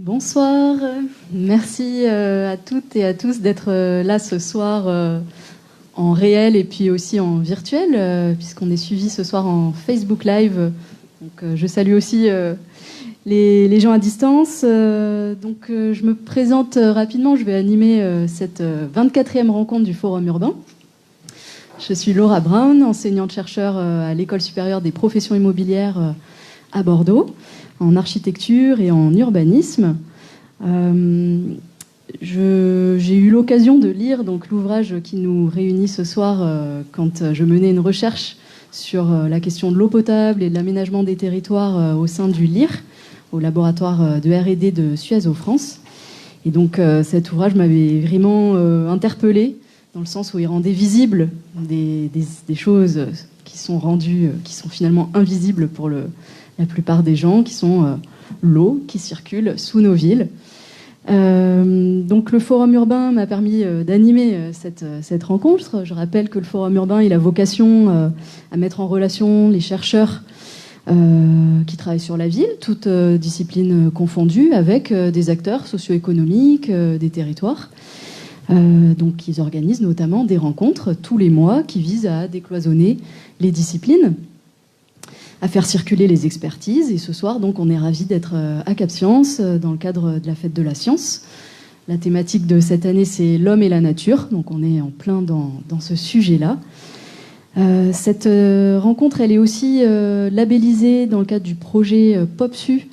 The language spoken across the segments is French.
Bonsoir, merci à toutes et à tous d'être là ce soir en réel et puis aussi en virtuel, puisqu'on est suivi ce soir en Facebook Live. Donc je salue aussi les gens à distance. Je me présente rapidement, je vais animer cette 24e rencontre du Forum urbain. Je suis Laura Brown, enseignante-chercheur à l'École supérieure des professions immobilières à Bordeaux, en architecture et en urbanisme. J'ai eu l'occasion de lire l'ouvrage qui nous réunit ce soir quand je menais une recherche sur la question de l'eau potable et de l'aménagement des territoires au sein du LIR, au laboratoire de R&D de Suez France. Et donc cet ouvrage m'avait vraiment interpellée, dans le sens où il rendait visibles des choses qui sont rendues, qui sont finalement invisibles pour la plupart des gens, qui sont l'eau qui circule sous nos villes. Donc le Forum urbain m'a permis d'animer cette rencontre. Je rappelle que le Forum urbain il a vocation à mettre en relation les chercheurs qui travaillent sur la ville, toutes disciplines confondues, avec des acteurs socio-économiques des territoires. Donc ils organisent notamment des rencontres tous les mois qui visent à décloisonner les disciplines, à faire circuler les expertises. Et ce soir, donc, on est ravis d'être à Cap Science dans le cadre de la Fête de la Science. La thématique de cette année, c'est l'homme et la nature. Donc on est en plein dans ce sujet-là. Cette rencontre, elle est aussi labellisée dans le cadre du projet POPSU,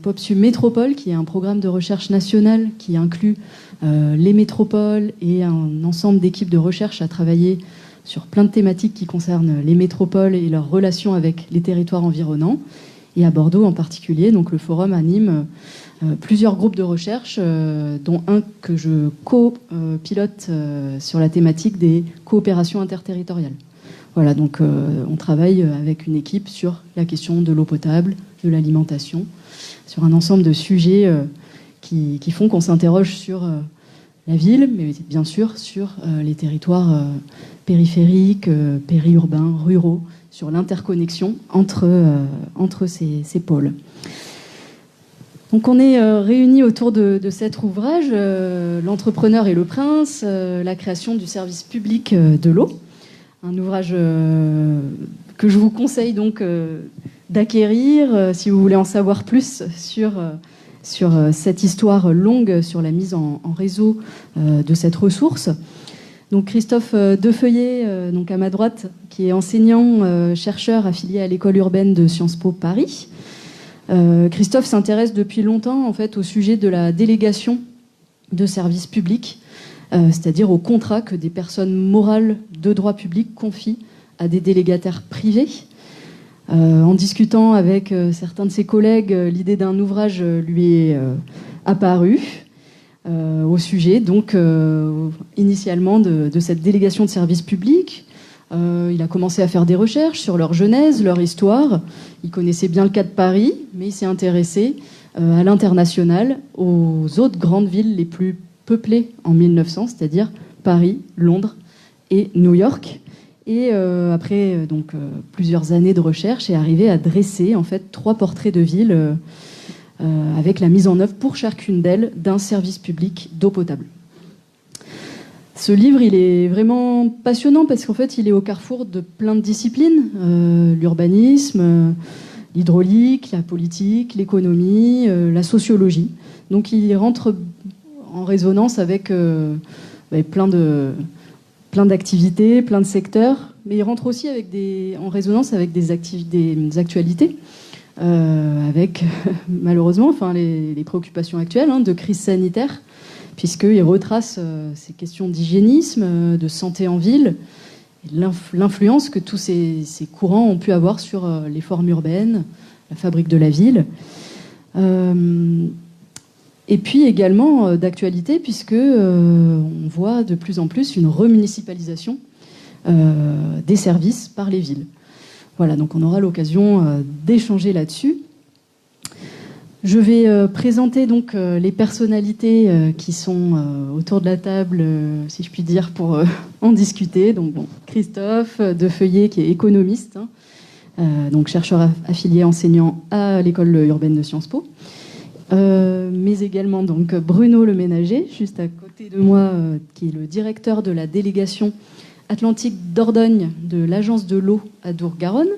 POPSU Métropole, qui est un programme de recherche national qui inclut les métropoles et un ensemble d'équipes de recherche à travailler sur plein de thématiques qui concernent les métropoles et leurs relations avec les territoires environnants. Et à Bordeaux en particulier, donc le Forum anime plusieurs groupes de recherche, dont un que je co-pilote sur la thématique des coopérations interterritoriales. Voilà, donc on travaille avec une équipe sur la question de l'eau potable, de l'alimentation, sur un ensemble de sujets qui font qu'on s'interroge sur la ville, mais bien sûr sur les territoires périphériques, périurbains, ruraux, sur l'interconnexion entre ces pôles. Donc on est réunis autour de cet ouvrage, L'entrepreneur et le prince, la création du service public de l'eau. Un ouvrage que je vous conseille donc d'acquérir si vous voulez en savoir plus sur cette histoire longue, sur la mise en réseau de cette ressource. Donc Christophe Defeuillet, donc à ma droite, qui est enseignant, chercheur affilié à l'école urbaine de Sciences Po Paris. Christophe s'intéresse depuis longtemps en fait, au sujet de la délégation de services publics, c'est-à-dire aux contrats que des personnes morales de droit public confient à des délégataires privés. En discutant avec certains de ses collègues, l'idée d'un ouvrage lui est apparue au sujet, donc initialement de cette délégation de services publics. Il a commencé à faire des recherches sur leur genèse, leur histoire. Il connaissait bien le cas de Paris, mais il s'est intéressé à l'international, aux autres grandes villes les plus peuplées en 1900, c'est-à-dire Paris, Londres et New York. Et après plusieurs années de recherche, est arrivé à dresser en fait 3 portraits de villes avec la mise en œuvre pour chacune d'elles d'un service public d'eau potable. Ce livre, il est vraiment passionnant parce qu'en fait, il est au carrefour de plein de disciplines, l'urbanisme, l'hydraulique, la politique, l'économie, la sociologie. Donc, il rentre en résonance avec plein d'activités, plein de secteurs, mais il rentre aussi en résonance avec des actualités, avec malheureusement les préoccupations actuelles de crise sanitaire, puisqu'il retrace ces questions d'hygiénisme, de santé en ville, et l'influence que tous ces courants ont pu avoir sur les formes urbaines, la fabrique de la ville. Et puis également d'actualité, puisque on voit de plus en plus une remunicipalisation des services par les villes. Voilà, donc on aura l'occasion d'échanger là-dessus. Je vais présenter donc les personnalités qui sont autour de la table, si je puis dire, pour en discuter. Donc Christophe Defeuillet, qui est économiste, donc chercheur affilié enseignant à l'école urbaine de Sciences Po. mais également donc Bruno Le Ménager, juste à côté de moi, qui est le directeur de la délégation Atlantique Dordogne de l'Agence de l'eau à Dour-Garonne.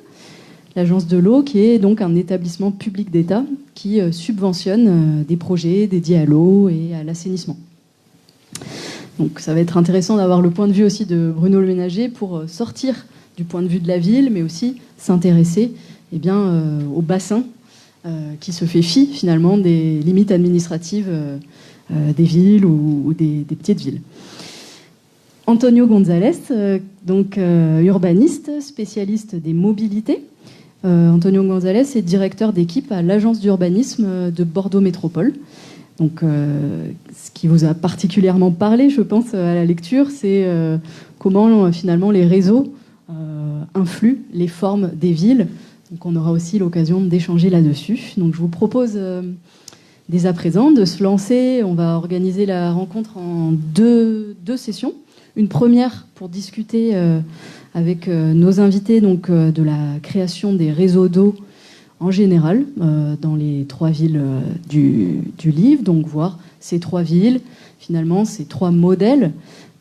L'Agence de l'eau qui est donc un établissement public d'État qui subventionne des projets dédiés à l'eau et à l'assainissement. Donc ça va être intéressant d'avoir le point de vue aussi de Bruno Le Ménager pour sortir du point de vue de la ville, mais aussi s'intéresser au bassin qui se fait fi finalement des limites administratives des villes ou des petites villes. Antonio González, urbaniste, spécialiste des mobilités. Antonio González est directeur d'équipe à l'agence d'urbanisme de Bordeaux Métropole. Donc, ce qui vous a particulièrement parlé, je pense, à la lecture, c'est comment finalement les réseaux influent les formes des villes. Donc, on aura aussi l'occasion d'échanger là-dessus. Donc, je vous propose dès à présent de se lancer. On va organiser la rencontre en deux sessions. Une première pour discuter avec nos invités de la création des réseaux d'eau en général dans les 3 villes du livre, donc voir ces 3 villes, finalement ces 3 modèles,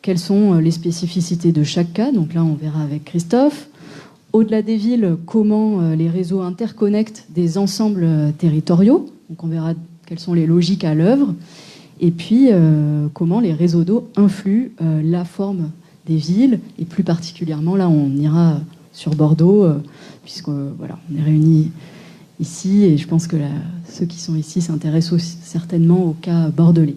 quelles sont les spécificités de chaque cas. Donc là, on verra avec Christophe. Au-delà des villes, comment les réseaux interconnectent des ensembles territoriaux. Donc on verra quelles sont les logiques à l'œuvre. Et puis, comment les réseaux d'eau influent la forme des villes. Et plus particulièrement, là, on ira sur Bordeaux, puisque voilà, on est réunis ici. Et je pense que ceux qui sont ici s'intéressent aussi certainement au cas bordelais.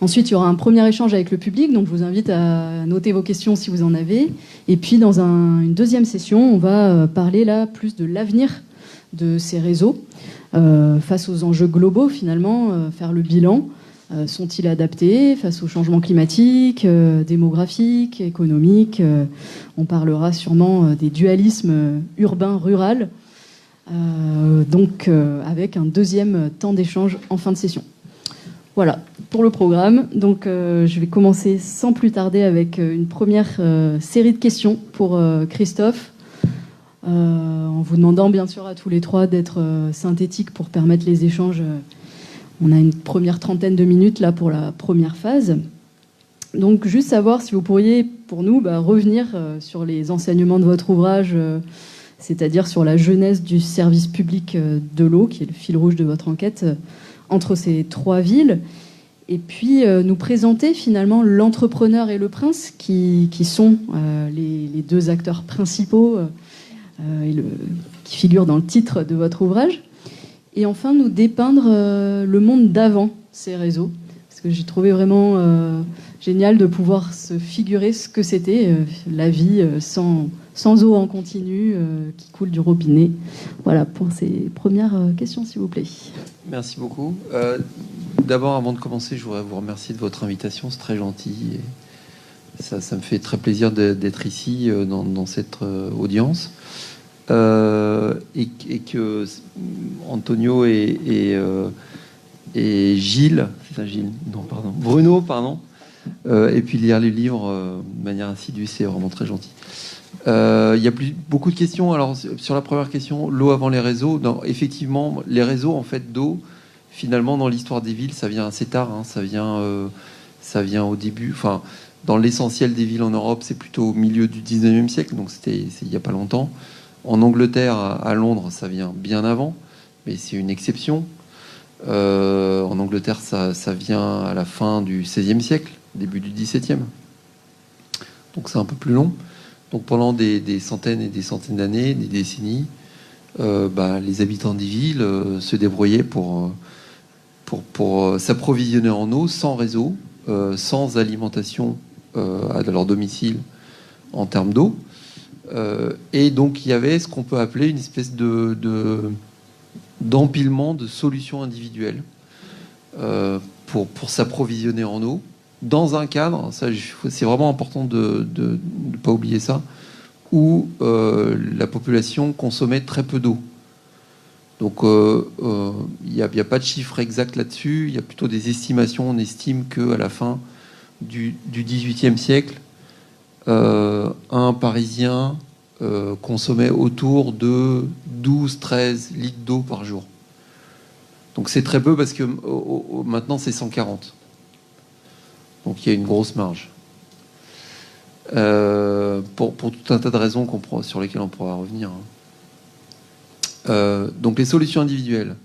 Ensuite, il y aura un premier échange avec le public. Donc, je vous invite à noter vos questions si vous en avez. Et puis, dans une deuxième session, on va parler là plus de l'avenir de ces réseaux. Face aux enjeux globaux, finalement, faire le bilan. Sont-ils adaptés face aux changements climatiques, démographiques, économiques? On parlera sûrement des dualismes urbain-rural, avec un deuxième temps d'échange en fin de session. Voilà pour le programme. Donc, je vais commencer sans plus tarder avec une première série de questions pour Christophe. En vous demandant bien sûr à tous les 3 d'être synthétiques pour permettre les échanges. On a une première 30aine de minutes là pour la première phase. Donc juste savoir si vous pourriez pour nous revenir sur les enseignements de votre ouvrage, c'est-à-dire sur la genèse du service public de l'eau, qui est le fil rouge de votre enquête, entre ces 3 villes. Et puis nous présenter finalement l'entrepreneur et le prince qui sont les 2 acteurs principaux qui figure dans le titre de votre ouvrage. Et enfin, nous dépeindre le monde d'avant ces réseaux. Parce que j'ai trouvé vraiment génial de pouvoir se figurer ce que c'était la vie sans eau en continu qui coule du robinet. Voilà pour ces premières questions, s'il vous plaît. Merci beaucoup. D'abord, avant de commencer, je voudrais vous remercier de votre invitation. C'est très gentil. Et ça me fait très plaisir d'être ici dans cette audience. Et que Antonio et Gilles, c'est ça Gilles? Non, pardon. Bruno, pardon. Et puis lire les livres de manière assidue, c'est vraiment très gentil. Il y a beaucoup de questions. Alors sur la première question, l'eau avant les réseaux. Non, effectivement, les réseaux en fait d'eau, finalement dans l'histoire des villes, ça vient assez tard. Ça vient au début. Enfin, dans l'essentiel des villes en Europe, c'est plutôt au milieu du 19e siècle. Donc c'est il y a pas longtemps. En Angleterre, à Londres, ça vient bien avant, mais c'est une exception. En Angleterre, ça vient à la fin du XVIe siècle, début du XVIIe. Donc c'est un peu plus long. Donc pendant des centaines et des centaines d'années, des décennies, les habitants des villes se débrouillaient pour s'approvisionner en eau sans réseau, sans alimentation à leur domicile en termes d'eau. Et donc il y avait ce qu'on peut appeler une espèce d'empilement de solutions individuelles pour s'approvisionner en eau dans un cadre, ça c'est vraiment important de ne pas oublier ça, où la population consommait très peu d'eau. Donc il n'y a pas de chiffre exact là-dessus, il y a plutôt des estimations. On estime qu'à la fin du XVIIIe siècle, un Parisien consommait autour de 12-13 litres d'eau par jour. Donc c'est très peu parce que maintenant c'est 140. Donc il y a une grosse marge. Pour tout un tas de raisons sur lesquelles on pourra revenir. Donc les solutions individuelles.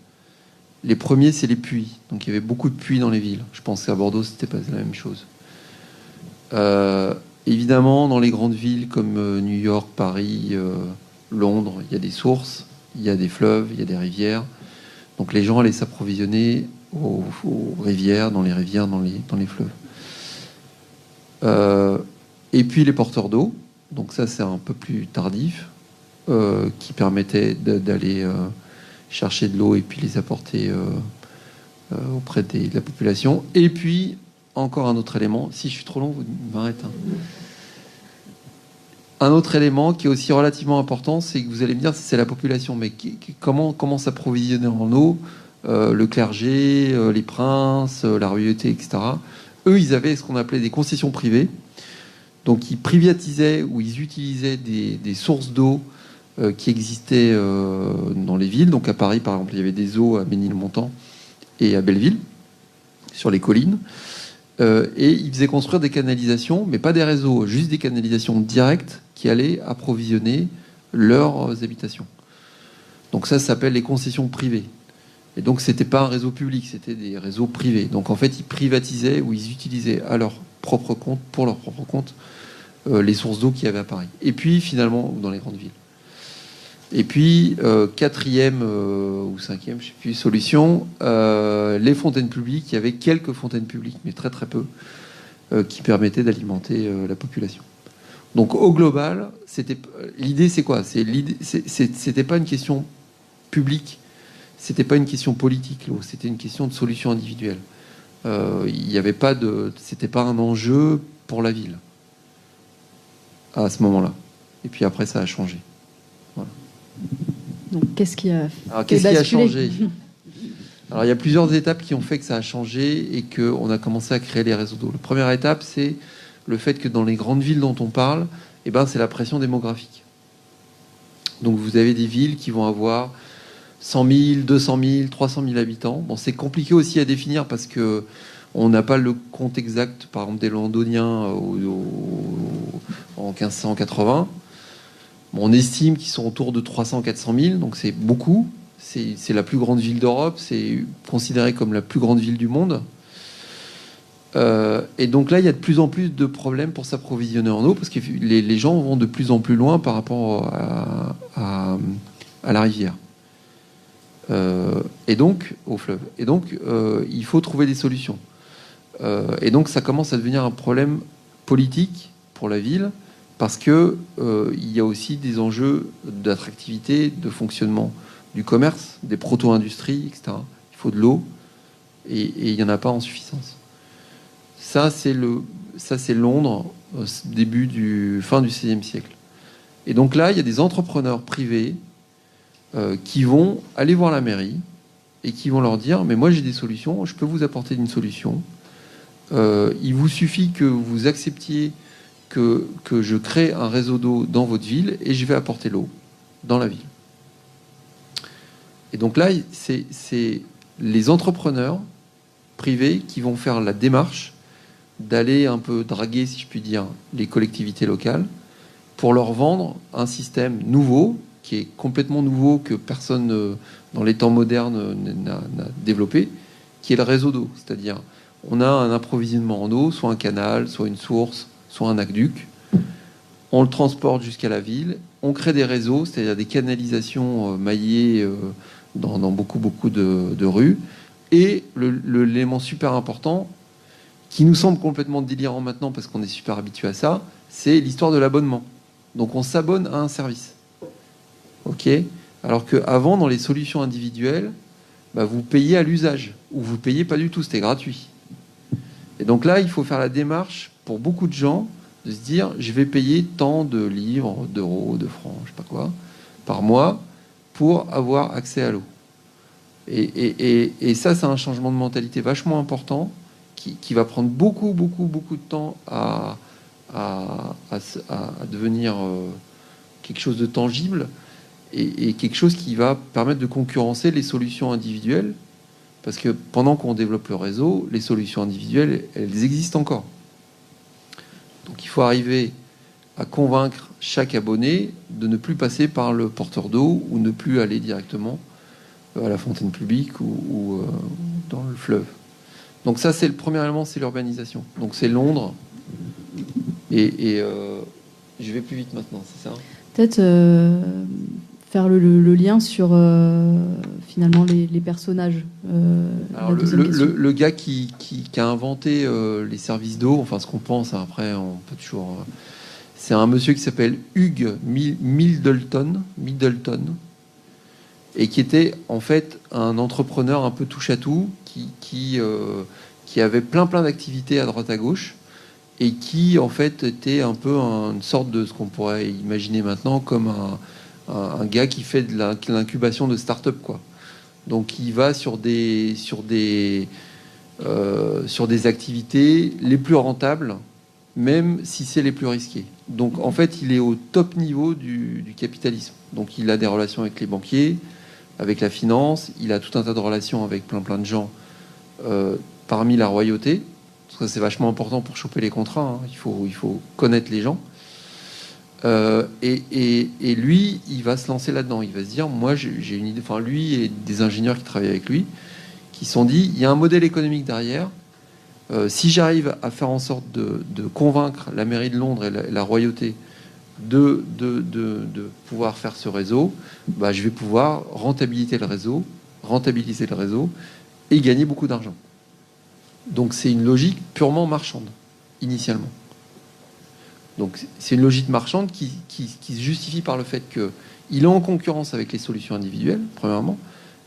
Les premiers, c'est les puits. Donc il y avait beaucoup de puits dans les villes. Je pense qu'à Bordeaux, c'était pas la même chose. Évidemment, dans les grandes villes comme New York, Paris, Londres, il y a des sources, il y a des fleuves, il y a des rivières. Donc les gens allaient s'approvisionner aux rivières, dans les fleuves. Et puis les porteurs d'eau. Donc ça, c'est un peu plus tardif, qui permettait d'aller chercher de l'eau et puis les apporter auprès de la population. Et puis, encore un autre élément. Si je suis trop long, vous m'arrêtez. Un autre élément qui est aussi relativement important, c'est que vous allez me dire, c'est la population. Mais comment s'approvisionner en eau le clergé, les princes, la royauté, etc. Eux, ils avaient ce qu'on appelait des concessions privées. Donc, ils privatisaient ou ils utilisaient des sources d'eau qui existaient dans les villes. Donc, à Paris, par exemple, il y avait des eaux à Ménilmontant et à Belleville, sur les collines. Et ils faisaient construire des canalisations, mais pas des réseaux, juste des canalisations directes qui allaient approvisionner leurs habitations. Donc ça s'appelle les concessions privées. Et donc c'était pas un réseau public, c'était des réseaux privés. Donc en fait, ils privatisaient ou ils utilisaient à leur propre compte, pour leur propre compte, les sources d'eau qu'il y avait à Paris. Et puis finalement, dans les grandes villes. Et puis, quatrième ou cinquième, je ne sais plus, solution, les fontaines publiques. Il y avait quelques fontaines publiques, mais très très peu, qui permettaient d'alimenter la population. Donc au global, l'idée c'est quoi? C'était pas une question publique, c'était pas une question politique, l'eau, c'était une question de solution individuelle. Il n'y avait pas c'était pas un enjeu pour la ville à ce moment-là. Et puis après, ça a changé. Voilà. Donc, qu'est-ce qui a changé? Alors, il y a plusieurs étapes qui ont fait que ça a changé et qu'on a commencé à créer les réseaux d'eau. La première étape, c'est le fait que dans les grandes villes dont on parle, c'est la pression démographique. Donc, vous avez des villes qui vont avoir 100 000, 200 000, 300 000 habitants. Bon, c'est compliqué aussi à définir parce que on n'a pas le compte exact, par exemple, des Londoniens en 1580. On estime qu'ils sont autour de 300-400 000, donc c'est beaucoup. C'est la plus grande ville d'Europe, c'est considéré comme la plus grande ville du monde. Et donc là, il y a de plus en plus de problèmes pour s'approvisionner en eau, parce que les gens vont de plus en plus loin par rapport à la rivière. Et donc, au fleuve. Et donc, il faut trouver des solutions. Et donc, ça commence à devenir un problème politique pour la ville, parce que il y a aussi des enjeux d'attractivité, de fonctionnement du commerce, des proto-industries, etc. Il faut de l'eau, et il n'y en a pas en suffisance. Ça, c'est Londres, fin du XVIe siècle. Et donc là, il y a des entrepreneurs privés qui vont aller voir la mairie et qui vont leur dire « Mais moi, j'ai des solutions, je peux vous apporter une solution. Il vous suffit que vous acceptiez que je crée un réseau d'eau dans votre ville et je vais apporter l'eau dans la ville. » Et donc là, c'est les entrepreneurs privés qui vont faire la démarche d'aller un peu draguer, si je puis dire, les collectivités locales pour leur vendre un système nouveau, qui est complètement nouveau, que personne dans les temps modernes n'a développé, qui est le réseau d'eau. C'est-à-dire, on a un approvisionnement en eau, soit un canal, soit une source, soit un aqueduc. On le transporte jusqu'à la ville. On crée des réseaux, c'est-à-dire des canalisations maillées dans beaucoup de rues. Et l'élément super important, qui nous semble complètement délirant maintenant parce qu'on est super habitué à ça, c'est l'histoire de l'abonnement. Donc on s'abonne à un service. Ok ? Alors qu'avant, dans les solutions individuelles, vous payez à l'usage, ou vous payez pas du tout, c'était gratuit. Et donc là, il faut faire la démarche pour beaucoup de gens de se dire, je vais payer tant de livres, d'euros, de francs, je sais pas quoi, par mois pour avoir accès à l'eau. Et ça, c'est un changement de mentalité vachement important qui va prendre beaucoup de temps à devenir quelque chose de tangible et quelque chose qui va permettre de concurrencer les solutions individuelles Parce que pendant qu'on développe le réseau, les solutions individuelles, elles existent encore. Donc il faut arriver à convaincre chaque abonné de ne plus passer par le porteur d'eau ou ne plus aller directement à la fontaine publique ou dans le fleuve. Donc ça, c'est le premier élément, c'est l'urbanisation. Donc c'est Londres. Et je vais plus vite maintenant, c'est ça? Peut-être faire le lien sur finalement les personnages. Alors le gars qui a inventé les services d'eau, enfin ce qu'on pense, hein, après on peut toujours... c'est un monsieur qui s'appelle Hugh Middleton, et qui était en fait un entrepreneur un peu touche-à-tout, qui avait plein d'activités à droite à gauche, et qui en fait était un peu une sorte de ce qu'on pourrait imaginer maintenant comme un gars qui fait de l'incubation de start-up, quoi. Donc il va sur des activités les plus rentables, même si c'est les plus risquées. Donc en fait, il est au top niveau du capitalisme. Donc il a des relations avec les banquiers, avec la finance, il a tout un tas de relations avec plein de gens parmi la royauté. Parce que c'est vachement important pour choper les contrats, hein. Il faut connaître les gens. Et lui, il va se lancer là-dedans. Il va se dire, moi, j'ai une idée. Enfin, lui et des ingénieurs qui travaillent avec lui, qui se sont dit, il y a un modèle économique derrière. Si j'arrive à faire en sorte de convaincre la mairie de Londres et la royauté de pouvoir faire ce réseau, bah, je vais pouvoir rentabiliser le réseau et gagner beaucoup d'argent. Donc c'est une logique purement marchande, initialement. Donc c'est une logique marchande qui se justifie par le fait qu'il est en concurrence avec les solutions individuelles, premièrement.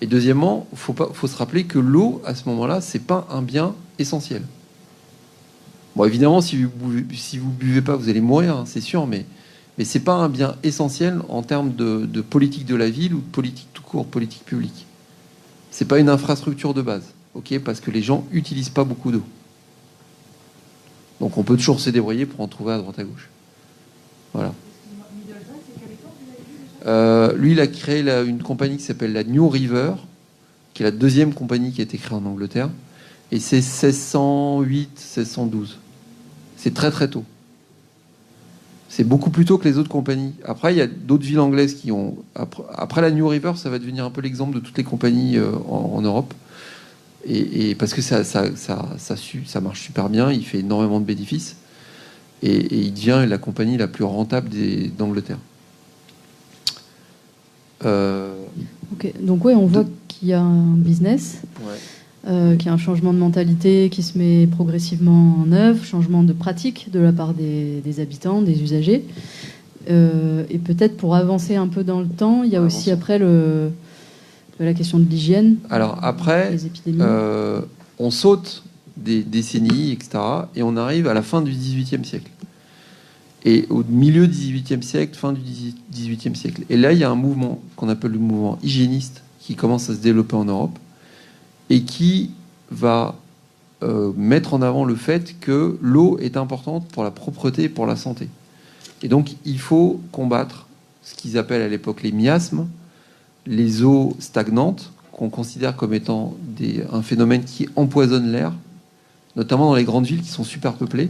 Et deuxièmement, faut se rappeler que l'eau, à ce moment-là, c'est pas un bien essentiel. Bon, évidemment, si vous buvez pas, vous allez mourir, hein, c'est sûr, mais c'est pas un bien essentiel en termes de politique de la ville ou de politique tout court, politique publique. C'est pas une infrastructure de base, ok, parce que les gens utilisent pas beaucoup d'eau. Donc on peut toujours se débrouiller pour en trouver à droite à gauche. Voilà. Lui, il a créé une compagnie qui s'appelle la New River, qui est la deuxième compagnie qui a été créée en Angleterre. Et c'est 1608, 1612. C'est très tôt. C'est beaucoup plus tôt que les autres compagnies. Après, il y a d'autres villes anglaises qui ont... Après la New River, ça va devenir un peu l'exemple de toutes les compagnies en Europe. Et parce que ça marche super bien, il fait énormément de bénéfices. Et il devient la compagnie la plus rentable d'Angleterre. Ok, donc ouais, on voit qu'il y a un business, qu'il y a un changement de mentalité qui se met progressivement en œuvre, changement de pratique de la part des habitants, des usagers. Et peut-être pour avancer un peu dans le temps, il y a aussi après la question de l'hygiène. Alors après, les épidémies. On saute des décennies, etc. Et on arrive à la fin du XVIIIe siècle. Et au milieu du XVIIIe siècle, fin du XVIIIe siècle. Et là, il y a un mouvement qu'on appelle le mouvement hygiéniste qui commence à se développer en Europe et qui va mettre en avant le fait que l'eau est importante pour la propreté et pour la santé. Et donc, il faut combattre ce qu'ils appellent à l'époque les miasmes, les eaux stagnantes, qu'on considère comme étant un phénomène qui empoisonne l'air, notamment dans les grandes villes qui sont super peuplées.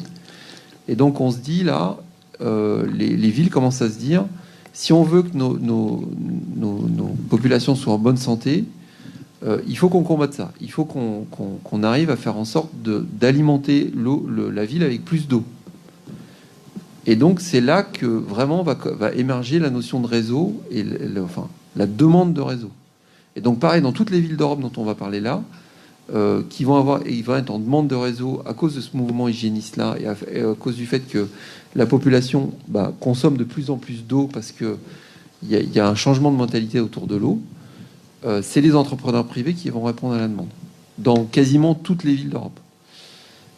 Et donc, on se dit là, les villes commencent à se dire, si on veut que nos populations soient en bonne santé, il faut qu'on combatte ça. Il faut qu'on arrive à faire en sorte d'alimenter la ville avec plus d'eau. Et donc, c'est là que vraiment va émerger la notion de réseau et la demande de réseau. Et donc, pareil, dans toutes les villes d'Europe dont on va parler là, ils vont être en demande de réseau à cause de ce mouvement hygiéniste-là et à cause du fait que la population consomme de plus en plus d'eau parce qu'il y a un changement de mentalité autour de l'eau. C'est les entrepreneurs privés qui vont répondre à la demande dans quasiment toutes les villes d'Europe.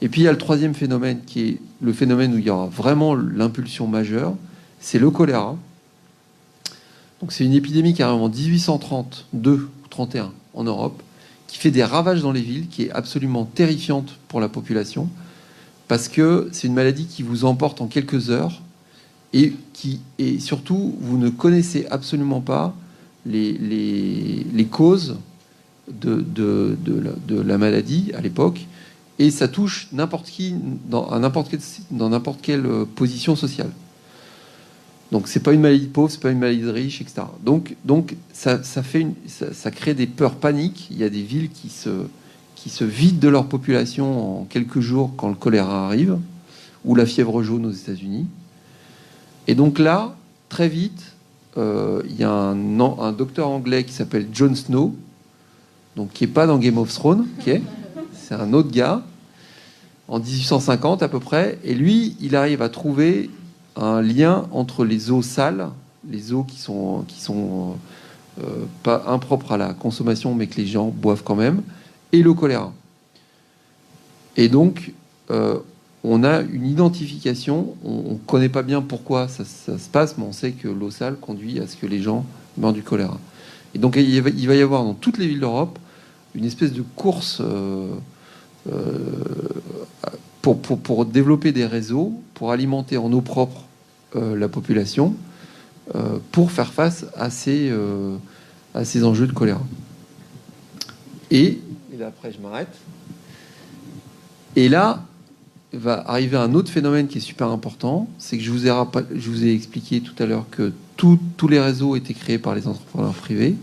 Et puis il y a le troisième phénomène qui est le phénomène où il y aura vraiment l'impulsion majeure, c'est le choléra. Donc c'est une épidémie qui arrive en 1832 ou 31 en Europe, qui fait des ravages dans les villes, qui est absolument terrifiante pour la population, parce que c'est une maladie qui vous emporte en quelques heures et surtout, vous ne connaissez absolument pas les causes de la maladie à l'époque, et ça touche n'importe qui dans n'importe quelle position sociale. Donc c'est pas une maladie de pauvre, c'est pas une maladie de riche, etc. Donc ça crée des peurs paniques. Il y a des villes qui se vident de leur population en quelques jours quand le choléra arrive, ou la fièvre jaune aux États-Unis. Et donc là, très vite, il y a un docteur anglais qui s'appelle Jon Snow, donc qui est pas dans Game of Thrones, c'est un autre gars, en 1850 à peu près, et lui, il arrive à trouver un lien entre les eaux sales, les eaux qui sont pas impropres à la consommation, mais que les gens boivent quand même, et le choléra. Et donc, on a une identification, on ne connaît pas bien pourquoi ça se passe, mais on sait que l'eau sale conduit à ce que les gens meurent du choléra. Et donc, il va y avoir dans toutes les villes d'Europe une espèce de course pour développer des réseaux, pour alimenter en eau propre la population, pour faire face à ces enjeux de choléra. Et là, après, je m'arrête. Et là, va arriver un autre phénomène qui est super important, c'est que je vous ai expliqué tout à l'heure que tous les réseaux étaient créés par les entrepreneurs privés.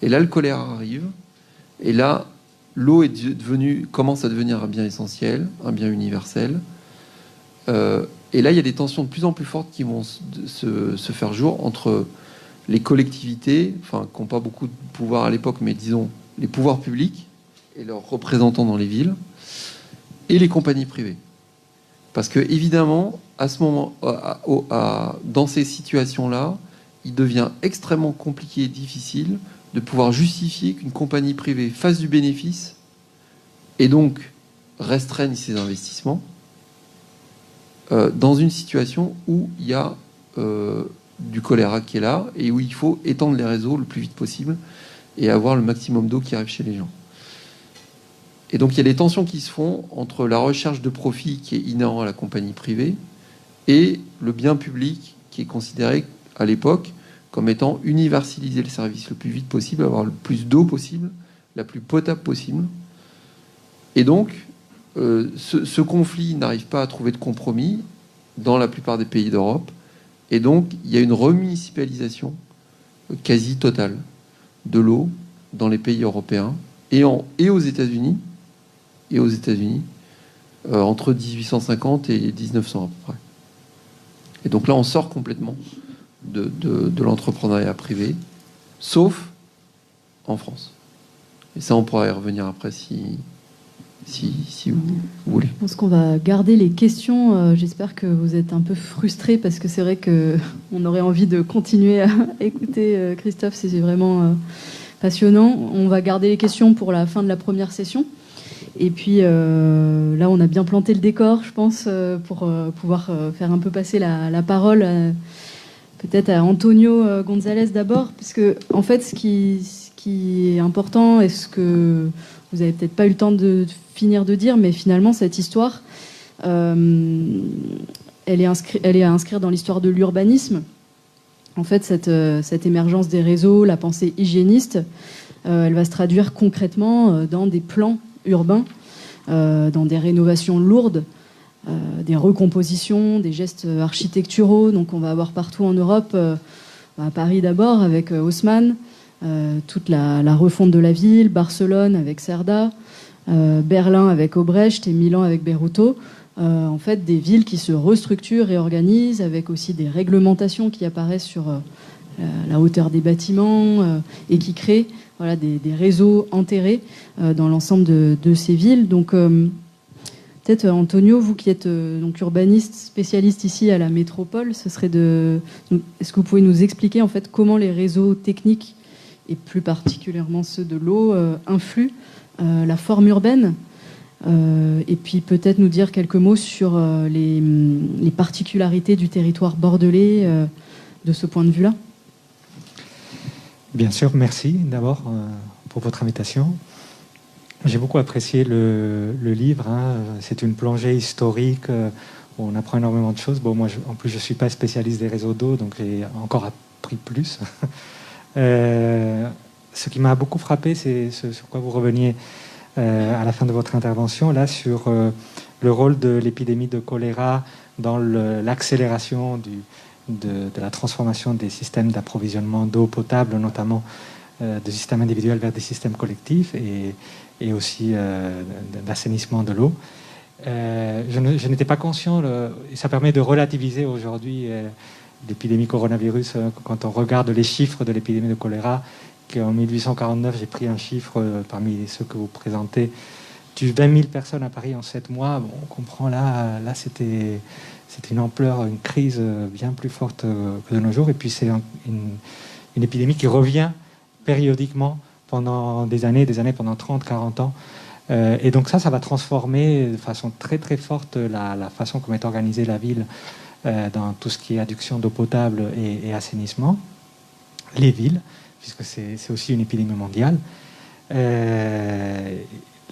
Et là, le choléra arrive. Et là, l'eau commence à devenir un bien essentiel, un bien universel. Et là, il y a des tensions de plus en plus fortes qui vont se faire jour entre les collectivités, enfin, qui n'ont pas beaucoup de pouvoir à l'époque, mais disons les pouvoirs publics et leurs représentants dans les villes, et les compagnies privées. Parce que, évidemment, à ce moment, dans ces situations-là, il devient extrêmement compliqué et difficile de pouvoir justifier qu'une compagnie privée fasse du bénéfice et donc restreigne ses investissements dans une situation où il y a du choléra qui est là et où il faut étendre les réseaux le plus vite possible et avoir le maximum d'eau qui arrive chez les gens. Et donc il y a des tensions qui se font entre la recherche de profit qui est inhérent à la compagnie privée et le bien public qui est considéré à l'époque comme étant universaliser le service le plus vite possible, avoir le plus d'eau possible, la plus potable possible. Et donc ce conflit n'arrive pas à trouver de compromis dans la plupart des pays d'Europe. Et donc il y a une remunicipalisation quasi totale de l'eau dans les pays européens et aux États-Unis. Entre 1850 et 1900 à peu près. Et donc là, on sort complètement de l'entrepreneuriat privé, sauf en France. Et ça, on pourra y revenir après si vous voulez. Je pense qu'on va garder les questions. J'espère que vous êtes un peu frustrés parce que c'est vrai qu'on aurait envie de continuer à écouter Christophe. C'est vraiment passionnant. On va garder les questions pour la fin de la première session. Et puis là, on a bien planté le décor, je pense, pour pouvoir faire un peu passer la parole peut-être à Antonio González d'abord, parce que en fait, ce qui est important, et ce que vous avez peut-être pas eu le temps de finir de dire, mais finalement, cette histoire, elle est à inscrire dans l'histoire de l'urbanisme. En fait, cette émergence des réseaux, la pensée hygiéniste, elle va se traduire concrètement dans des plans urbains, dans des rénovations lourdes, des recompositions, des gestes architecturaux. Donc on va avoir partout en Europe, à Paris d'abord avec Haussmann, toute la refonte de la ville, Barcelone avec Cerda, Berlin avec Obrecht et Milan avec Berruto. En fait, des villes qui se restructurent, réorganisent, avec aussi des réglementations qui apparaissent sur la hauteur des bâtiments et qui créent des réseaux enterrés dans l'ensemble de ces villes. Donc, peut-être, Antonio, vous qui êtes donc urbaniste, spécialiste ici à la métropole, est-ce que vous pouvez nous expliquer en fait comment les réseaux techniques, et plus particulièrement ceux de l'eau, influent la forme urbaine et puis peut-être nous dire quelques mots sur les particularités du territoire bordelais de ce point de vue-là. Bien sûr, merci d'abord pour votre invitation. J'ai beaucoup apprécié le livre. C'est une plongée historique où on apprend énormément de choses. Bon, moi, en plus, je ne suis pas spécialiste des réseaux d'eau, donc j'ai encore appris plus. ce qui m'a beaucoup frappé, c'est ce sur quoi vous reveniez à la fin de votre intervention, là, sur le rôle de l'épidémie de choléra dans l'accélération de la transformation des systèmes d'approvisionnement d'eau potable, notamment de systèmes individuels vers des systèmes collectifs et aussi d'assainissement de l'eau. Je n'étais pas conscient, et ça permet de relativiser aujourd'hui l'épidémie coronavirus. Quand on regarde les chiffres de l'épidémie de choléra, qu'en 1849, j'ai pris un chiffre parmi ceux que vous présentez, tue 20 000 personnes à Paris en 7 mois. Bon, on comprend là c'était une ampleur, une crise bien plus forte que de nos jours. Et puis c'est une épidémie qui revient périodiquement pendant des années, pendant 30, 40 ans. Et donc ça va transformer de façon très très forte la façon comme est organisée la ville dans tout ce qui est adduction d'eau potable et assainissement. Les villes, puisque c'est aussi une épidémie mondiale.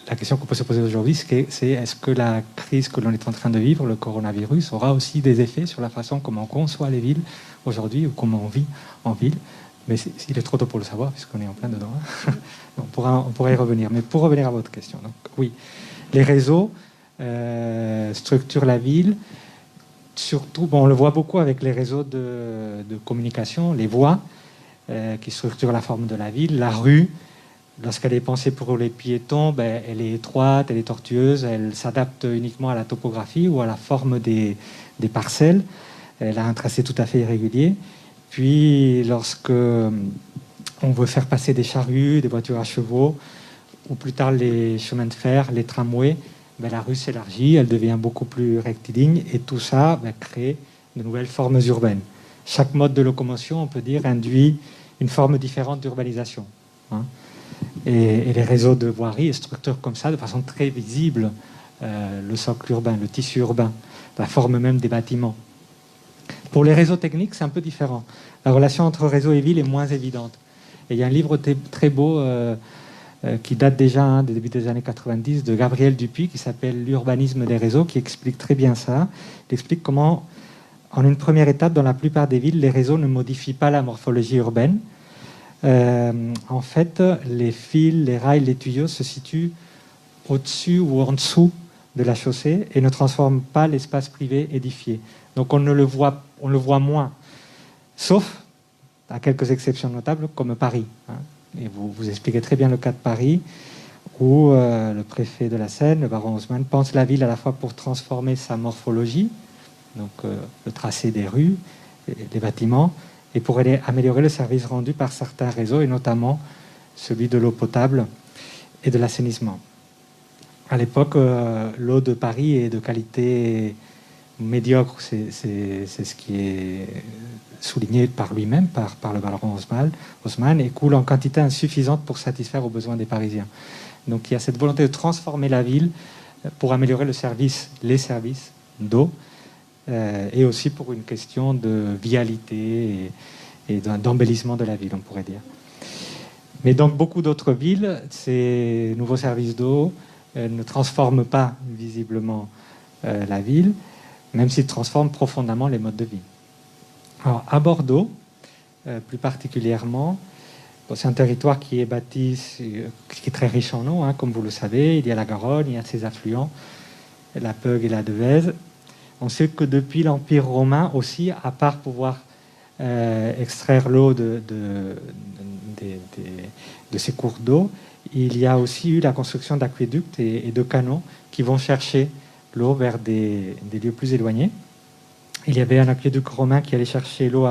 La question qu'on peut se poser aujourd'hui, c'est est-ce que la crise que l'on est en train de vivre, le coronavirus, aura aussi des effets sur la façon comment on conçoit les villes aujourd'hui ou comment on vit en ville. Mais il est trop tôt pour le savoir, puisqu'on est en plein dedans. On pourra y revenir. Mais pour revenir à votre question, donc, oui, les réseaux structurent la ville. Surtout, on le voit beaucoup avec les réseaux de communication, les voies, qui structurent la forme de la ville. La rue, lorsqu'elle est pensée pour les piétons, elle est étroite, elle est tortueuse, elle s'adapte uniquement à la topographie ou à la forme des parcelles. Elle a un tracé tout à fait irrégulier. Puis, lorsque on veut faire passer des charrues, des voitures à chevaux, ou plus tard les chemins de fer, les tramways, la rue s'élargit, elle devient beaucoup plus rectiligne, et tout ça crée de nouvelles formes urbaines. Chaque mode de locomotion, on peut dire, induit une forme différente d'urbanisation. Et les réseaux de voirie structurent comme ça, de façon très visible, le socle urbain, le tissu urbain, la forme même des bâtiments. Pour les réseaux techniques, c'est un peu différent. La relation entre réseau et ville est moins évidente. Et il y a un livre très beau qui date déjà des débuts des années 90 de Gabriel Dupuy qui s'appelle L'urbanisme des réseaux, qui explique très bien ça. Il explique comment, en une première étape, dans la plupart des villes, les réseaux ne modifient pas la morphologie urbaine. En fait, les fils, les rails, les tuyaux se situent au-dessus ou en dessous de la chaussée et ne transforment pas l'espace privé édifié. Donc on le voit moins, sauf à quelques exceptions notables comme Paris. Et vous expliquez très bien le cas de Paris, où le préfet de la Seine, le baron Haussmann, pense la ville à la fois pour transformer sa morphologie, donc le tracé des rues, les bâtiments, et pour améliorer le service rendu par certains réseaux, et notamment celui de l'eau potable et de l'assainissement. À l'époque, l'eau de Paris est de qualité médiocre, c'est ce qui est souligné par lui-même, par le baron Haussmann, et coule en quantité insuffisante pour satisfaire aux besoins des Parisiens. Donc il y a cette volonté de transformer la ville pour améliorer les services d'eau, et aussi pour une question de vialité et d'embellissement de la ville, on pourrait dire. Mais dans beaucoup d'autres villes, ces nouveaux services d'eau ne transforment pas visiblement la ville, même s'ils transforment profondément les modes de vie. Alors, à Bordeaux, plus particulièrement, c'est un territoire qui est bâti, qui est très riche en eau, comme vous le savez. Il y a la Garonne, il y a ses affluents, la Peugue et la Devèze. On sait que depuis l'Empire romain aussi, à part pouvoir extraire l'eau de ces cours d'eau, il y a aussi eu la construction d'aqueducs et de canaux qui vont chercher l'eau vers des lieux plus éloignés. Il y avait un aqueduc romain qui allait chercher l'eau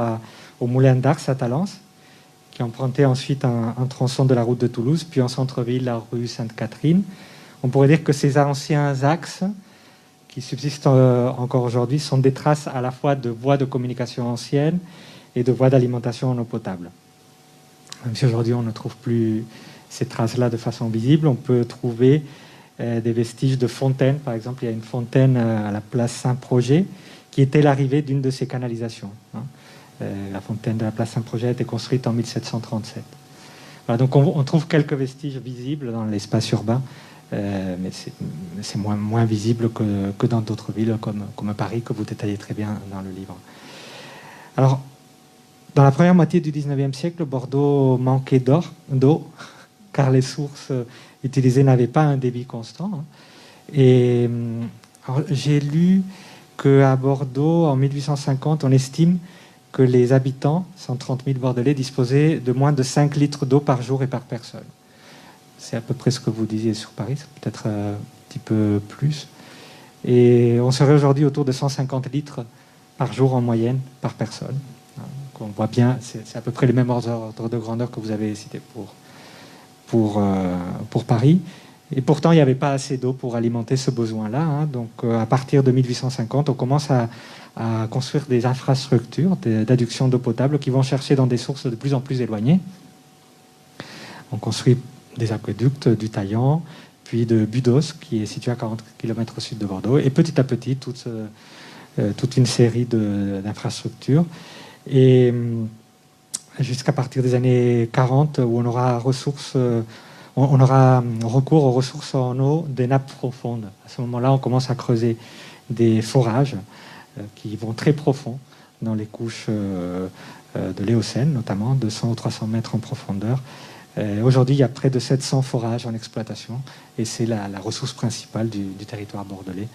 au moulin d'Ars à Talence, qui empruntait ensuite un tronçon de la route de Toulouse, puis en centre-ville, la rue Sainte-Catherine. On pourrait dire que ces anciens axes qui subsistent encore aujourd'hui sont des traces à la fois de voies de communication anciennes et de voies d'alimentation en eau potable. Même si aujourd'hui on ne trouve plus ces traces-là de façon visible, on peut trouver des vestiges de fontaines. Par exemple, il y a une fontaine à la place Saint-Projet qui était l'arrivée d'une de ces canalisations. La fontaine de la place Saint-Projet a été construite en 1737. Voilà, donc on trouve quelques vestiges visibles dans l'espace urbain, mais c'est moins visible que dans d'autres villes comme Paris, que vous détaillez très bien dans le livre. Alors, Dans la première moitié du 19e siècle, Bordeaux manquait d'eau, car les sources utilisées n'avaient pas un débit constant. Hein. Et alors, j'ai lu qu'à Bordeaux, en 1850, on estime que les habitants, 130 000 Bordelais, disposaient de moins de 5 litres d'eau par jour et par personne. C'est à peu près ce que vous disiez sur Paris, c'est peut-être un petit peu plus. Et on serait aujourd'hui autour de 150 litres par jour en moyenne, par personne. Donc on voit bien, c'est à peu près les mêmes ordres de grandeur que vous avez cités pour Paris. Et pourtant, il n'y avait pas assez d'eau pour alimenter ce besoin-là. Hein. Donc à partir de 1850, on commence à construire des infrastructures d'adduction d'eau potable qui vont chercher dans des sources de plus en plus éloignées. On construit des aqueducs du Taillan, puis de Budos, qui est situé à 40 km au sud de Bordeaux, et petit à petit, toute une série d'infrastructures. Et jusqu'à partir des années 40, où on aura recours aux ressources en eau des nappes profondes. À ce moment-là, on commence à creuser des forages qui vont très profond dans les couches de l'Éocène, notamment 200 ou 300 mètres en profondeur. Aujourd'hui, il y a près de 700 forages en exploitation et c'est la ressource principale du territoire bordelais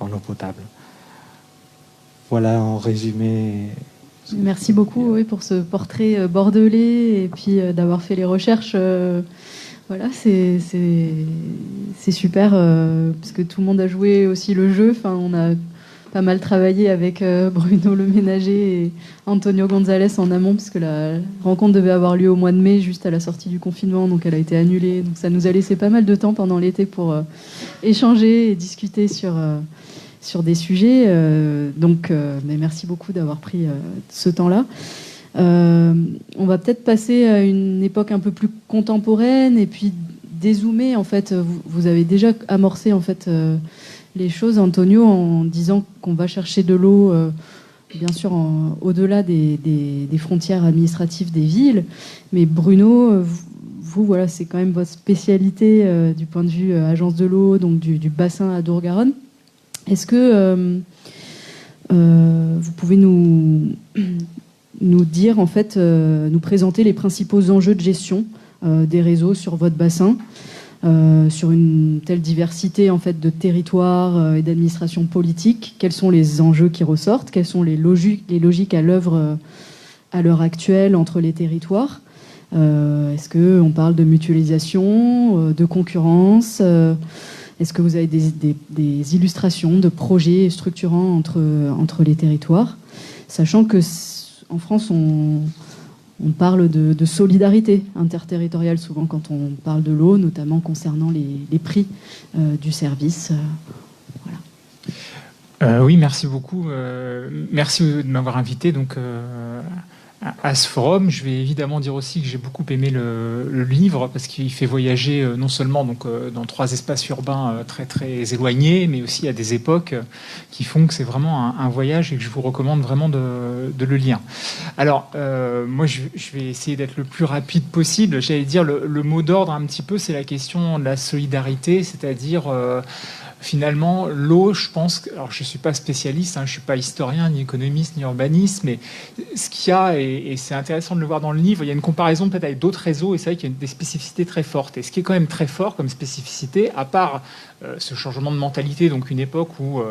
en eau potable. Voilà en résumé. Merci beaucoup oui, pour ce portrait bordelais et puis d'avoir fait les recherches. Voilà, c'est super parce que tout le monde a joué aussi le jeu. Enfin, on a pas mal travaillé avec Bruno Le Ménager et Antonio González en amont, puisque la rencontre devait avoir lieu au mois de mai, juste à la sortie du confinement, donc elle a été annulée. Donc ça nous a laissé pas mal de temps pendant l'été pour échanger et discuter sur des sujets. Mais merci beaucoup d'avoir pris ce temps-là. On va peut-être passer à une époque un peu plus contemporaine et puis dézoomer. En fait, vous avez déjà amorcé en fait les choses, Antonio, en disant qu'on va chercher de l'eau, bien sûr, au-delà des frontières administratives des villes. Mais Bruno, vous, voilà, c'est quand même votre spécialité du point de vue agence de l'eau, donc du bassin Adour-Garonne. Est-ce que vous pouvez nous dire, en fait, nous présenter les principaux enjeux de gestion des réseaux sur votre bassin, sur une telle diversité en fait de territoires et d'administrations politiques? Quels sont les enjeux qui ressortent? Quelles sont les logiques à l'œuvre à l'heure actuelle entre les territoires? Est-ce qu'on parle de mutualisation, de concurrence? Est-ce que vous avez des illustrations de projets structurants entre les territoires? Sachant que en France, on parle de solidarité interterritoriale souvent quand on parle de l'eau, notamment concernant les prix du service. Voilà. Oui, merci beaucoup. Merci de m'avoir invité donc, à ce forum. Je vais évidemment dire aussi que j'ai beaucoup aimé le livre parce qu'il fait voyager non seulement donc, dans 3 espaces urbains très très éloignés, mais aussi à des époques qui font que c'est vraiment un voyage et que je vous recommande vraiment de le lire. Alors, moi, je vais essayer d'être le plus rapide possible. J'allais dire le mot d'ordre un petit peu, c'est la question de la solidarité, c'est-à-dire finalement, l'eau, je pense que, alors je ne suis pas spécialiste, je ne suis pas historien, ni économiste, ni urbaniste, mais ce qu'il y a, et c'est intéressant de le voir dans le livre, il y a une comparaison peut-être avec d'autres réseaux, et c'est vrai qu'il y a des spécificités très fortes. Et ce qui est quand même très fort comme spécificité, à part ce changement de mentalité, donc une époque où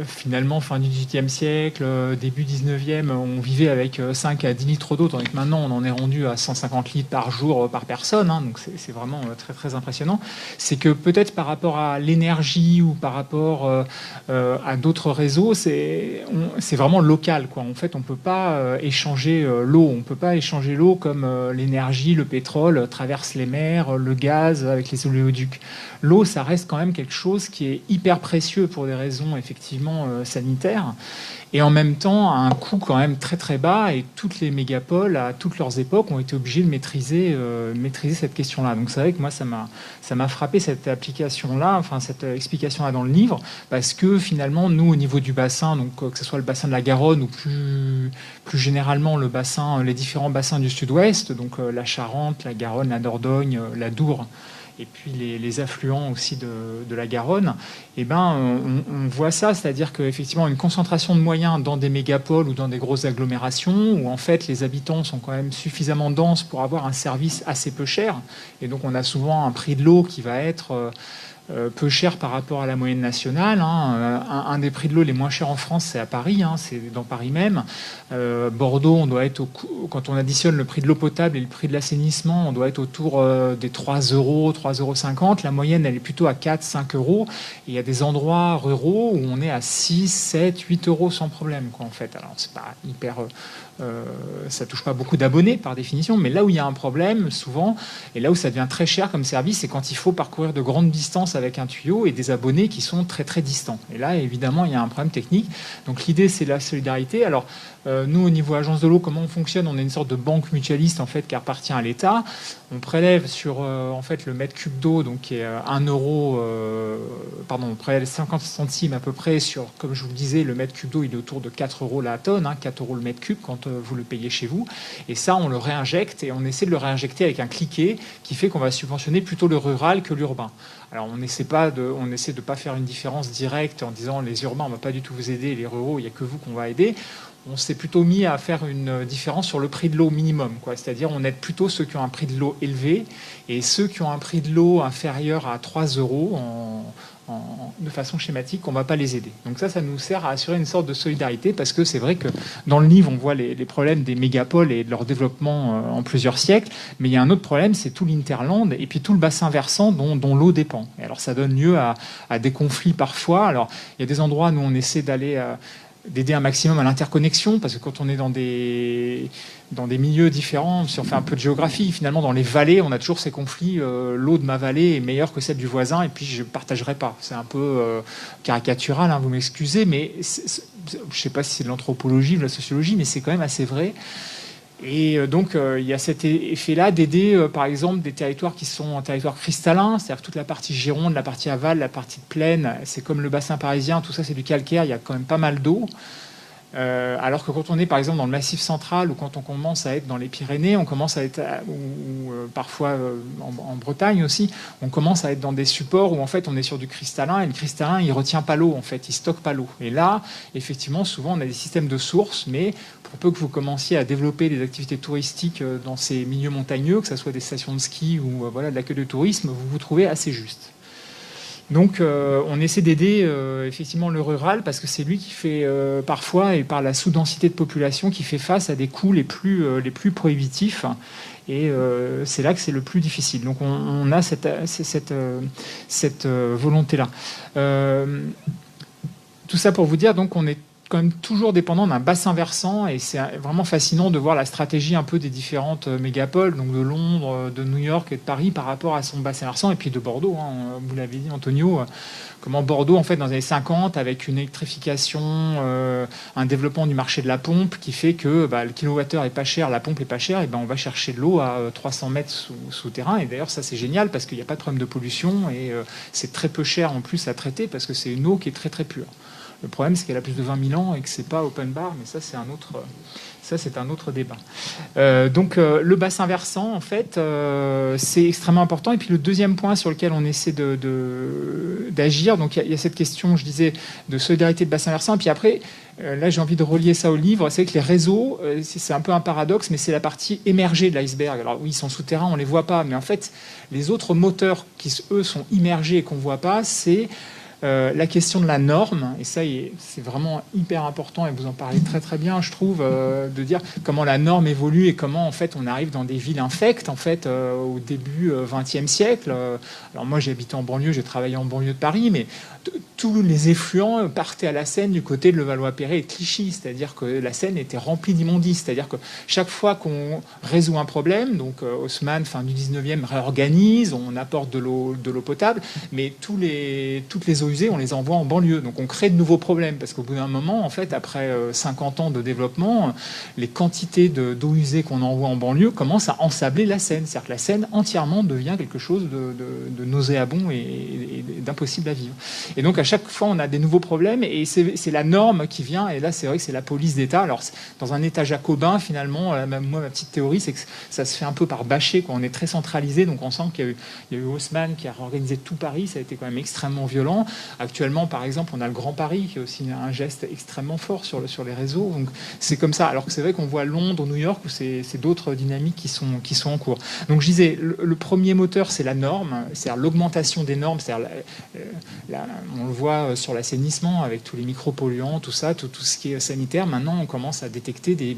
finalement, fin du XVIIIe siècle, début XIXe, on vivait avec 5 à 10 litres d'eau, tandis que maintenant, on en est rendu à 150 litres par jour par personne. Donc, c'est vraiment très, très impressionnant. C'est que peut-être par rapport à l'énergie ou par rapport à d'autres réseaux, c'est vraiment local, quoi. En fait, on ne peut pas échanger l'eau. On ne peut pas échanger l'eau comme l'énergie, le pétrole traverse les mers, le gaz avec les oléoducs. L'eau, ça reste quand même quelque chose qui est hyper précieux pour des raisons effectivement sanitaires, et en même temps à un coût quand même très très bas, et toutes les mégapoles à toutes leurs époques ont été obligées de maîtriser cette question-là. Donc c'est vrai que moi ça m'a frappé cette application-là, enfin cette explication-là dans le livre, parce que finalement nous au niveau du bassin, donc que ce soit le bassin de la Garonne ou plus généralement les différents bassins du Sud-Ouest, donc la Charente, la Garonne, la Dordogne, la Dour et puis les affluents aussi de la Garonne, eh ben, on voit ça, c'est-à-dire qu'effectivement, une concentration de moyens dans des mégapoles ou dans des grosses agglomérations, où en fait les habitants sont quand même suffisamment denses pour avoir un service assez peu cher, et donc on a souvent un prix de l'eau qui va être peu cher par rapport à la moyenne nationale. Un des prix de l'eau les moins chers en France, c'est à Paris, c'est dans Paris même. Bordeaux, on doit être quand on additionne le prix de l'eau potable et le prix de l'assainissement, on doit être autour des 3 euros, 3,50 €. La moyenne, elle est plutôt à 4, 5 euros. Et il y a des endroits ruraux où on est à 6, 7, 8 euros sans problème, quoi, en fait. Alors, c'est pas hyper... ça touche pas beaucoup d'abonnés par définition, mais là où il y a un problème souvent, et là où ça devient très cher comme service, c'est quand il faut parcourir de grandes distances avec un tuyau et des abonnés qui sont très très distants. Et là, évidemment, il y a un problème technique. Donc l'idée, c'est la solidarité. Alors nous, au niveau agence de l'eau, comment on fonctionne? On est une sorte de banque mutualiste en fait qui appartient à l'État. On prélève sur en fait le mètre cube d'eau, donc qui est 1 euro, on prélève 50 centimes à peu près sur, comme je vous le disais, le mètre cube d'eau, il est autour de 4 euros la tonne, 4 euros le mètre cube quand vous le payez chez vous. Et ça, on le réinjecte et on essaie de le réinjecter avec un cliquet qui fait qu'on va subventionner plutôt le rural que l'urbain. Alors on essaie de pas faire une différence directe en disant les urbains on va pas du tout vous aider, les ruraux il y a que vous qu'on va aider. On s'est plutôt mis à faire une différence sur le prix de l'eau minimum, quoi. C'est-à-dire on aide plutôt ceux qui ont un prix de l'eau élevé et ceux qui ont un prix de l'eau inférieur à 3 euros de façon schématique, on ne va pas les aider. Donc ça nous sert à assurer une sorte de solidarité parce que c'est vrai que dans le livre, on voit les problèmes des mégapoles et de leur développement en plusieurs siècles, mais il y a un autre problème, c'est tout l'hinterland et puis tout le bassin versant dont l'eau dépend. Et alors ça donne lieu à des conflits parfois. Alors il y a des endroits où on essaie d'aider un maximum à l'interconnexion, parce que quand on est dans des milieux différents, si on fait un peu de géographie, finalement dans les vallées, on a toujours ces conflits, l'eau de ma vallée est meilleure que celle du voisin, et puis je ne partagerai pas. C'est un peu caricatural, vous m'excusez, mais je ne sais pas si c'est de l'anthropologie ou de la sociologie, mais c'est quand même assez vrai. Et donc, il y a cet effet-là d'aider, par exemple, des territoires qui sont en territoire cristallin, c'est-à-dire toute la partie Gironde, la partie aval, la partie de plaine, c'est comme le bassin parisien, tout ça c'est du calcaire, il y a quand même pas mal d'eau. Alors que quand on est par exemple dans le Massif central ou quand on commence à être dans les Pyrénées, on commence à être parfois en Bretagne aussi, on commence à être dans des supports où en fait on est sur du cristallin et le cristallin il retient pas l'eau en fait, il stocke pas l'eau. Et là, effectivement, souvent on a des systèmes de sources, mais pour peu que vous commenciez à développer des activités touristiques dans ces milieux montagneux, que ce soit des stations de ski ou de l'accueil de tourisme, vous vous trouvez assez juste. Donc on essaie d'aider effectivement le rural parce que c'est lui qui fait parfois, et par la sous-densité de population, qui fait face à des coûts les plus prohibitifs. Et c'est là que c'est le plus difficile. Donc on a cette volonté-là. Tout ça pour vous dire, donc on est quand même toujours dépendant d'un bassin versant et c'est vraiment fascinant de voir la stratégie un peu des différentes mégapoles, donc de Londres, de New York et de Paris par rapport à son bassin versant et puis de Bordeaux. Vous l'avez dit, Antonio, comment Bordeaux, en fait, dans les années 50, avec une électrification, un développement du marché de la pompe qui fait que le kilowattheure est pas cher, la pompe est pas chère, et on va chercher de l'eau à 300 mètres sous terrain. Et d'ailleurs, ça c'est génial parce qu'il n'y a pas de problème de pollution et c'est très peu cher en plus à traiter parce que c'est une eau qui est très très pure. Le problème, c'est qu'elle a plus de 20 000 ans et que c'est pas open bar, mais ça, c'est un autre débat. Donc, le bassin versant, en fait, c'est extrêmement important. Et puis, le deuxième point sur lequel on essaie d'agir, donc il y a cette question, je disais, de solidarité de bassin versant. Et puis après, là, j'ai envie de relier ça au livre. C'est que les réseaux, c'est un peu un paradoxe, mais c'est la partie émergée de l'iceberg. Alors oui, ils sont souterrains, on les voit pas, mais en fait, les autres moteurs qui, eux, sont immergés et qu'on voit pas, c'est la question de la norme, et ça c'est vraiment hyper important, et vous en parlez très très bien, je trouve, de dire comment la norme évolue et comment en fait on arrive dans des villes infectes en fait au début XXe siècle. Alors moi j'ai habité en banlieue, j'ai travaillé en banlieue de Paris, mais tous les effluents partaient à la Seine du côté de Levallois-Perret et de Clichy, c'est-à-dire que la Seine était remplie d'immondices, c'est-à-dire que chaque fois qu'on résout un problème, donc Haussmann, fin du 19e, réorganise, on apporte de l'eau potable, mais toutes les eaux usées, on les envoie en banlieue, donc on crée de nouveaux problèmes, parce qu'au bout d'un moment, en fait, après 50 ans de développement, les quantités d'eau usée qu'on envoie en banlieue commencent à ensabler la Seine, c'est-à-dire que la Seine entièrement devient quelque chose de nauséabond et d'impossible à vivre. Et donc à chaque fois, on a des nouveaux problèmes et c'est la norme qui vient. Et là, c'est vrai que c'est la police d'État. Alors, dans un État jacobin, finalement, moi, ma petite théorie, c'est que ça se fait un peu par bâcher, quoi. On est très centralisé, donc on sent qu'il y a eu Haussmann qui a réorganisé tout Paris. Ça a été quand même extrêmement violent. Actuellement, par exemple, on a le Grand Paris qui est aussi un geste extrêmement fort sur les réseaux. Donc, c'est comme ça. Alors que c'est vrai qu'on voit Londres, New York, où c'est d'autres dynamiques qui sont en cours. Donc, je disais, le premier moteur, c'est la norme, c'est-à-dire l'augmentation des normes, c'est-à-dire on le voit sur l'assainissement avec tous les micropolluants, tout ça, tout ce qui est sanitaire. Maintenant, on commence à détecter des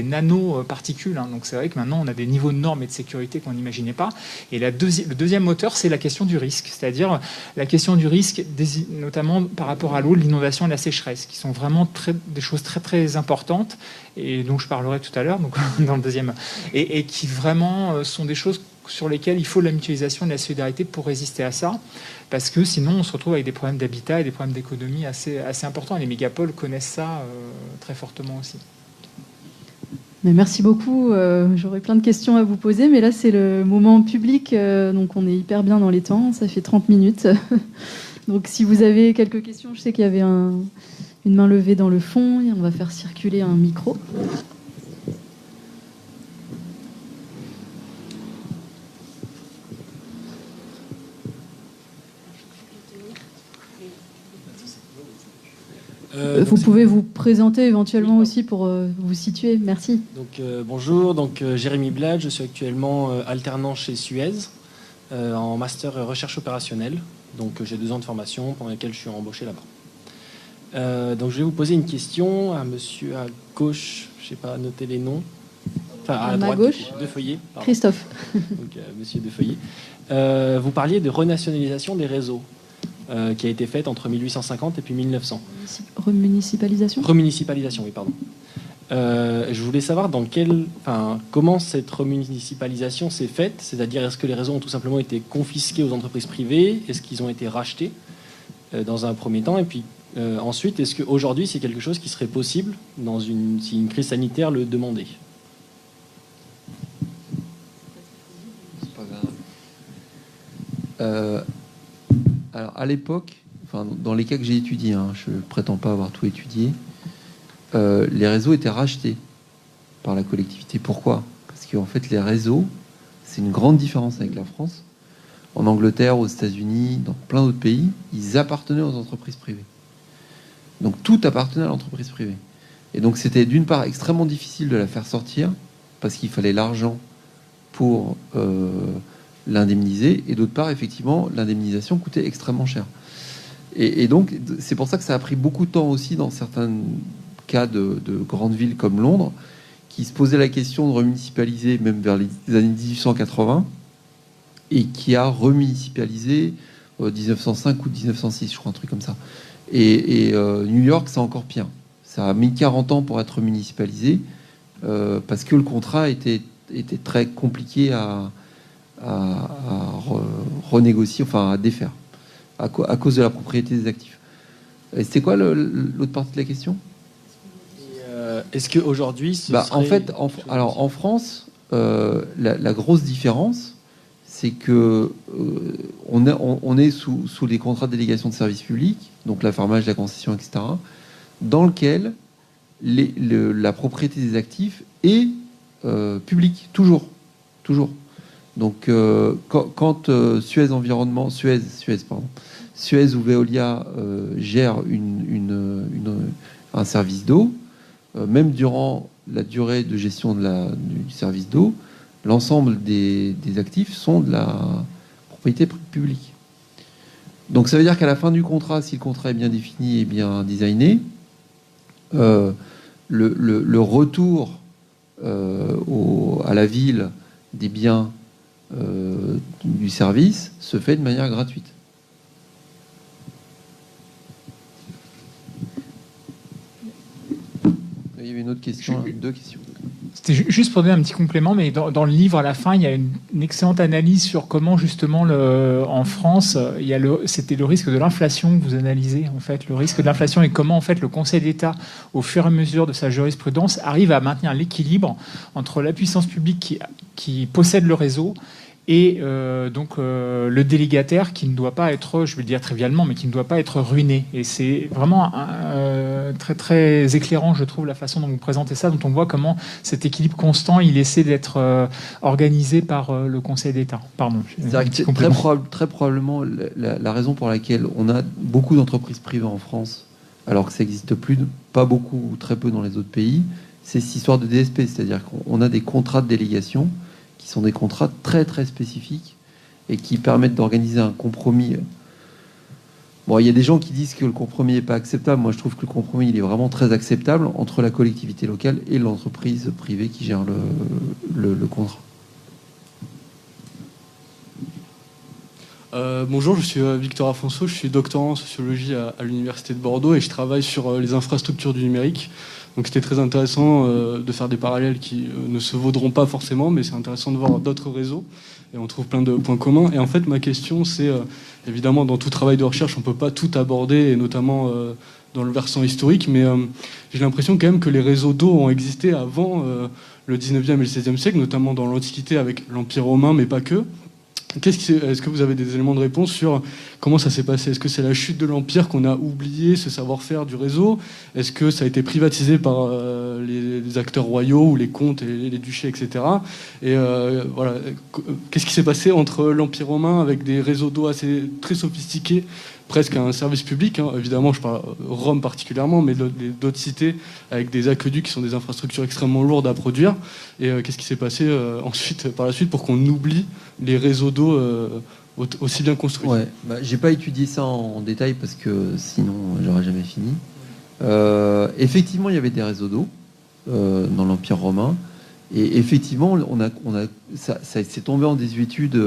nanoparticules. Donc, c'est vrai que maintenant, on a des niveaux de normes et de sécurité qu'on n'imaginait pas. Et le deuxième moteur, c'est la question du risque, c'est-à-dire la question du risque, notamment par rapport à l'eau, l'inondation et la sécheresse, qui sont vraiment des choses très, très importantes, et dont je parlerai tout à l'heure, donc dans le deuxième, et qui vraiment sont des choses sur lesquelles il faut de la mutualisation et de la solidarité pour résister à ça, parce que sinon on se retrouve avec des problèmes d'habitat et des problèmes d'économie assez importants. Et les mégapoles connaissent ça très fortement aussi. Mais merci beaucoup. J'aurais plein de questions à vous poser, mais là c'est le moment public, donc on est hyper bien dans les temps, ça fait 30 minutes. Donc si vous avez quelques questions, je sais qu'il y avait une main levée dans le fond, et on va faire circuler un micro. Vous pouvez vous présenter éventuellement aussi pour vous situer. Merci. Donc, bonjour, Jérémy Blade, je suis actuellement alternant chez Suez en master recherche opérationnelle. Donc j'ai 2 ans de formation pendant lesquels je suis embauché là-bas. Donc je vais vous poser une question à monsieur à gauche, je ne sais pas noter les noms. Enfin à droite, gauche. Defeuillet. Pardon. Christophe. Donc monsieur Defeuillet. Vous parliez de renationalisation des réseaux. Qui a été faite entre 1850 et puis 1900. Remunicipalisation ? Remunicipalisation, oui, pardon. Je voulais savoir comment cette remunicipalisation s'est faite, c'est-à-dire est-ce que les réseaux ont tout simplement été confisqués aux entreprises privées, est-ce qu'ils ont été rachetés dans un premier temps, et puis ensuite, est-ce qu'aujourd'hui c'est quelque chose qui serait possible si une crise sanitaire le demandait ? C'est pas grave. Alors, à l'époque, dans les cas que j'ai étudiés, je ne prétends pas avoir tout étudié, les réseaux étaient rachetés par la collectivité. Pourquoi ? Parce qu'en fait, les réseaux, c'est une grande différence avec la France. En Angleterre, aux États-Unis, dans plein d'autres pays, ils appartenaient aux entreprises privées. Donc, tout appartenait à l'entreprise privée. Et donc, c'était d'une part extrêmement difficile de la faire sortir, parce qu'il fallait l'argent pour l'indemniser, et d'autre part, effectivement, l'indemnisation coûtait extrêmement cher. Et donc, c'est pour ça que ça a pris beaucoup de temps aussi dans certains cas de grandes villes comme Londres, qui se posaient la question de remunicipaliser même vers les années 1880, et qui a remunicipalisé 1905 ou 1906, je crois, un truc comme ça. Et New York, c'est encore pire. Ça a mis 40 ans pour être municipalisé, parce que le contrat était très compliqué à renégocier, enfin à défaire, à cause de la propriété des actifs. Et c'était quoi l'autre partie de la question ? Est-ce qu'aujourd'hui, en fait, en France, la grosse différence, c'est que on est sous les contrats de délégation de services publics, donc la fermage, la concession, etc., dans lequel la propriété des actifs est publique, toujours. Donc, quand Suez ou Veolia gère un service d'eau, même durant la durée de gestion du service d'eau, l'ensemble des actifs sont de la propriété publique. Donc, ça veut dire qu'à la fin du contrat, si le contrat est bien défini et bien designé, le retour à la ville des biens du service se fait de manière gratuite. Il y avait une autre question, 2 questions. C'était juste pour donner un petit complément, mais dans le livre, à la fin, il y a une excellente analyse sur comment, justement, en France, c'était le risque de l'inflation que vous analysez, en fait, le risque de l'inflation, et comment, en fait, le Conseil d'État, au fur et à mesure de sa jurisprudence, arrive à maintenir l'équilibre entre la puissance publique qui possède le réseau et donc le délégataire qui ne doit pas être, je vais le dire trivialement, mais qui ne doit pas être ruiné. Et c'est vraiment très très éclairant, je trouve, la façon dont vous présentez ça, dont on voit comment cet équilibre constant, il essaie d'être organisé par le Conseil d'État. Pardon. Très probablement, la raison pour laquelle on a beaucoup d'entreprises privées en France, alors que ça n'existe pas beaucoup ou très peu dans les autres pays, c'est cette histoire de DSP, c'est-à-dire qu'on a des contrats de délégation qui sont des contrats très très spécifiques et qui permettent d'organiser un compromis. Bon, il y a des gens qui disent que le compromis n'est pas acceptable. Moi, je trouve que le compromis, il est vraiment très acceptable entre la collectivité locale et l'entreprise privée qui gère le contrat. Bonjour, je suis Victor Afonso, je suis doctorant en sociologie à l'Université de Bordeaux et je travaille sur les infrastructures du numérique. Donc c'était très intéressant de faire des parallèles qui ne se vaudront pas forcément, mais c'est intéressant de voir d'autres réseaux et on trouve plein de points communs. Et en fait, ma question, c'est évidemment, dans tout travail de recherche, on ne peut pas tout aborder, et notamment dans le versant historique, mais j'ai l'impression quand même que les réseaux d'eau ont existé avant le 19e et le 16e siècle, notamment dans l'Antiquité avec l'Empire romain, mais pas que. Est-ce que vous avez des éléments de réponse sur comment ça s'est passé? Est-ce que c'est la chute de l'Empire qu'on a oublié ce savoir-faire du réseau? Est-ce que ça a été privatisé par les acteurs royaux ou les comtes et les duchés, etc. Et voilà, qu'est-ce qui s'est passé entre l'Empire romain avec des réseaux d'eau très sophistiqués, presque un service public, hein. Évidemment, je parle Rome particulièrement, mais d'autres cités avec des aqueducs qui sont des infrastructures extrêmement lourdes à produire. Et qu'est-ce qui s'est passé ensuite, par la suite, pour qu'on oublie les réseaux d'eau aussi bien construits? Ouais, j'ai pas étudié ça en détail parce que sinon j'aurais jamais fini. Effectivement, il y avait des réseaux d'eau dans l'Empire romain. Et effectivement, ça s'est tombé en désuétude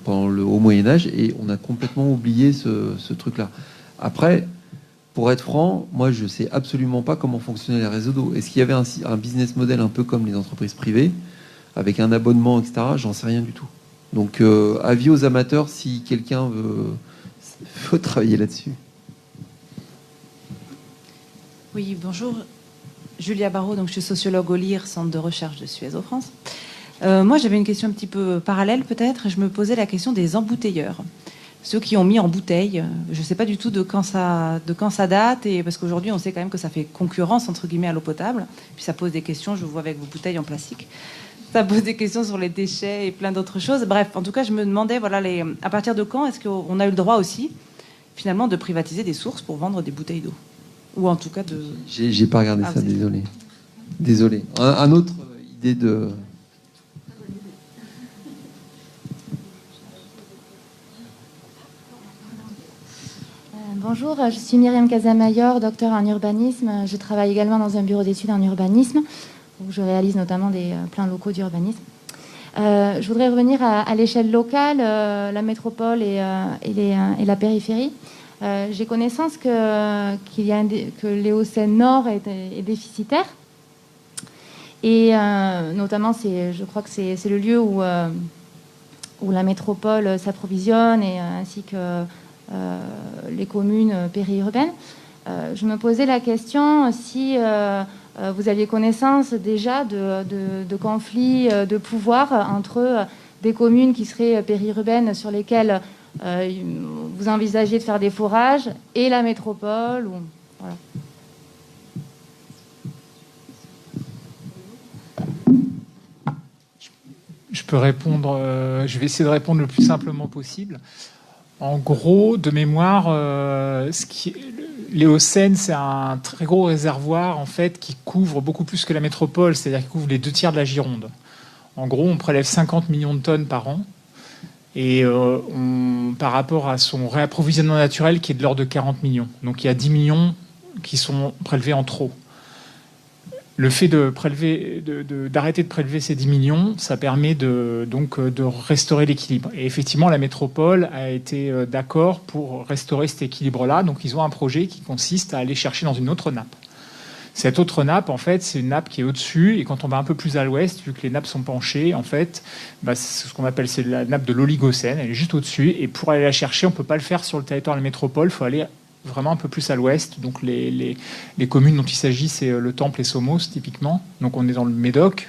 pendant le Haut Moyen-Âge et on a complètement oublié ce truc-là. Après, pour être franc, moi, je sais absolument pas comment fonctionnaient les réseaux d'eau. Est-ce qu'il y avait un business model un peu comme les entreprises privées, avec un abonnement, etc. J'en sais rien du tout. Donc, avis aux amateurs si quelqu'un veut travailler là-dessus. Oui, bonjour. Julia Barrault, donc je suis sociologue au LIR, centre de recherche de Suez France. Moi, j'avais une question un petit peu parallèle peut-être. Je me posais la question des embouteilleurs. Ceux qui ont mis en bouteille, je ne sais pas du tout de quand ça date, et parce qu'aujourd'hui, on sait quand même que ça fait concurrence, entre guillemets, à l'eau potable. Puis ça pose des questions, je vous vois avec vos bouteilles en plastique. Ça pose des questions sur les déchets et plein d'autres choses. Bref, en tout cas, je me demandais, voilà, à partir de quand est-ce qu'on a eu le droit aussi, finalement, de privatiser des sources pour vendre des bouteilles d'eau? Ou en tout cas de... J'ai pas regardé ça, désolé. Un autre idée de... Bonjour, je suis Myriam Casamayor, docteur en urbanisme. Je travaille également dans un bureau d'études en urbanisme, où je réalise notamment des plans locaux d'urbanisme. Je voudrais revenir à l'échelle locale, la métropole et la périphérie. J'ai connaissance que l'Éocène Nord est déficitaire. Et notamment, je crois que c'est le lieu où la métropole s'approvisionne, ainsi que les communes périurbaines. Je me posais la question si vous aviez connaissance déjà de conflits de pouvoir entre des communes qui seraient périurbaines sur lesquelles vous envisagez de faire des forages et la métropole voilà. Je peux répondre, je vais essayer de répondre le plus simplement possible. En gros, de mémoire, l'Éocène, c'est un très gros réservoir en fait, qui couvre beaucoup plus que la métropole, c'est-à-dire qu'il couvre les 2/3 de la Gironde. En gros, on prélève 50 millions de tonnes par an. Et par rapport à son réapprovisionnement naturel qui est de l'ordre de 40 millions. Donc il y a 10 millions qui sont prélevés en trop. Le fait d'arrêter de prélever ces 10 millions, ça permet de restaurer l'équilibre. Et effectivement, la métropole a été d'accord pour restaurer cet équilibre-là. Donc ils ont un projet qui consiste à aller chercher dans une autre nappe. Cette autre nappe, en fait, c'est une nappe qui est au-dessus. Et quand on va un peu plus à l'ouest, vu que les nappes sont penchées, en fait, c'est ce qu'on appelle c'est la nappe de l'Oligocène. Elle est juste au-dessus. Et pour aller la chercher, on ne peut pas le faire sur le territoire de la métropole. Il faut aller vraiment un peu plus à l'ouest. Donc les communes dont il s'agit, c'est le Temple et Somos, typiquement. Donc on est dans le Médoc.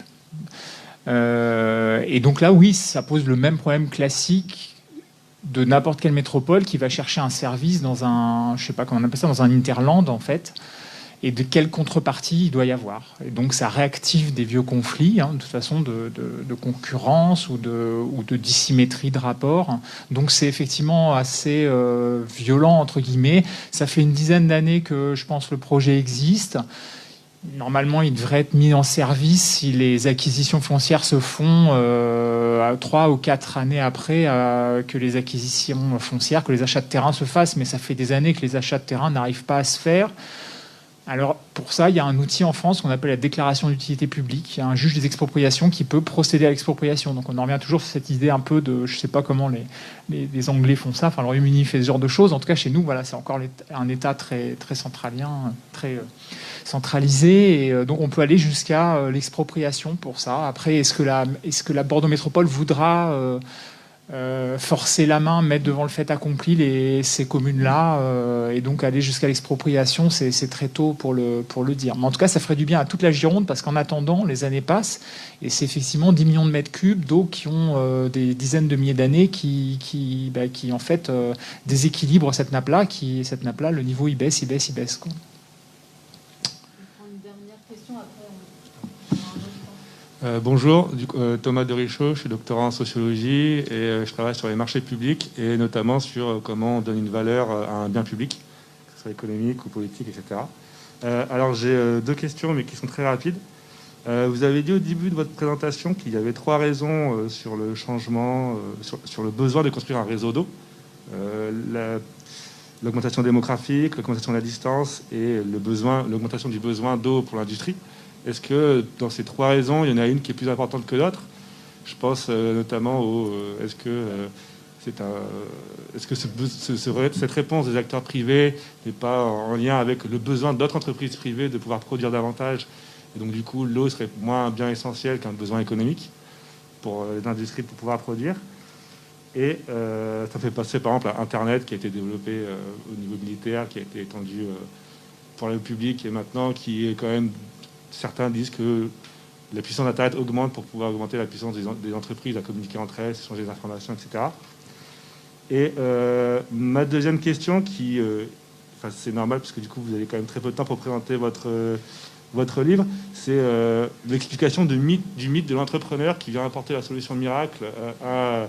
Et donc là, oui, ça pose le même problème classique de n'importe quelle métropole qui va chercher un service dans un, je sais pas comment on appelle ça, dans un hinterland en fait, et de quelle contrepartie il doit y avoir. Et donc ça réactive des vieux conflits, de toute façon, de concurrence ou de dissymétrie de rapport. Donc c'est effectivement assez violent, entre guillemets. Ça fait une dizaine d'années que je pense le projet existe. Normalement, il devrait être mis en service si les acquisitions foncières se font 3 ou 4 années après que les acquisitions foncières, que les achats de terrain se fassent. Mais ça fait des années que les achats de terrain n'arrivent pas à se faire. Alors, pour ça, il y a un outil en France qu'on appelle la déclaration d'utilité publique. Il y a un juge des expropriations qui peut procéder à l'expropriation. Donc, on en revient toujours sur cette idée un peu de... Je ne sais pas comment les Anglais font ça. Enfin, le Royaume-Uni fait ce genre de choses. En tout cas, chez nous, voilà, c'est encore un État très, très centralien, très centralisé. Et donc, on peut aller jusqu'à l'expropriation pour ça. Après, est-ce que la Bordeaux Métropole voudra... forcer la main, mettre devant le fait accompli ces communes-là, et donc aller jusqu'à l'expropriation, c'est très tôt pour le dire. Mais en tout cas, ça ferait du bien à toute la Gironde, parce qu'en attendant, les années passent, et c'est effectivement 10 millions de mètres cubes d'eau qui ont des dizaines de milliers d'années qui en fait, déséquilibrent cette nappe-là, le niveau, il baisse, quoi. Bonjour, Thomas Derichaud, je suis doctorant en sociologie et je travaille sur les marchés publics et notamment sur comment on donne une valeur à un bien public, que ce soit économique ou politique, etc. Alors j'ai 2 questions mais qui sont très rapides. Vous avez dit au début de votre présentation qu'il y avait 3 raisons sur le changement, sur le besoin de construire un réseau d'eau. L'augmentation démographique, l'augmentation de la distance et l'augmentation du besoin d'eau pour l'industrie. Est-ce que dans ces 3 raisons, il y en a une qui est plus importante que l'autre? Je pense notamment est-ce que cette réponse des acteurs privés n'est pas en lien avec le besoin d'autres entreprises privées de pouvoir produire davantage, et donc du coup l'eau serait moins un bien essentiel qu'un besoin économique pour les industries pour pouvoir produire? Et ça fait passer par exemple à Internet qui a été développé au niveau militaire, qui a été étendu pour le public et maintenant qui est quand même... Certains disent que la puissance d'Internet augmente pour pouvoir augmenter la puissance des entreprises à communiquer entre elles, échanger des informations, etc. Et ma deuxième question, c'est normal parce que du coup vous avez quand même très peu de temps pour présenter votre livre, c'est l'explication du mythe de l'entrepreneur qui vient apporter la solution miracle à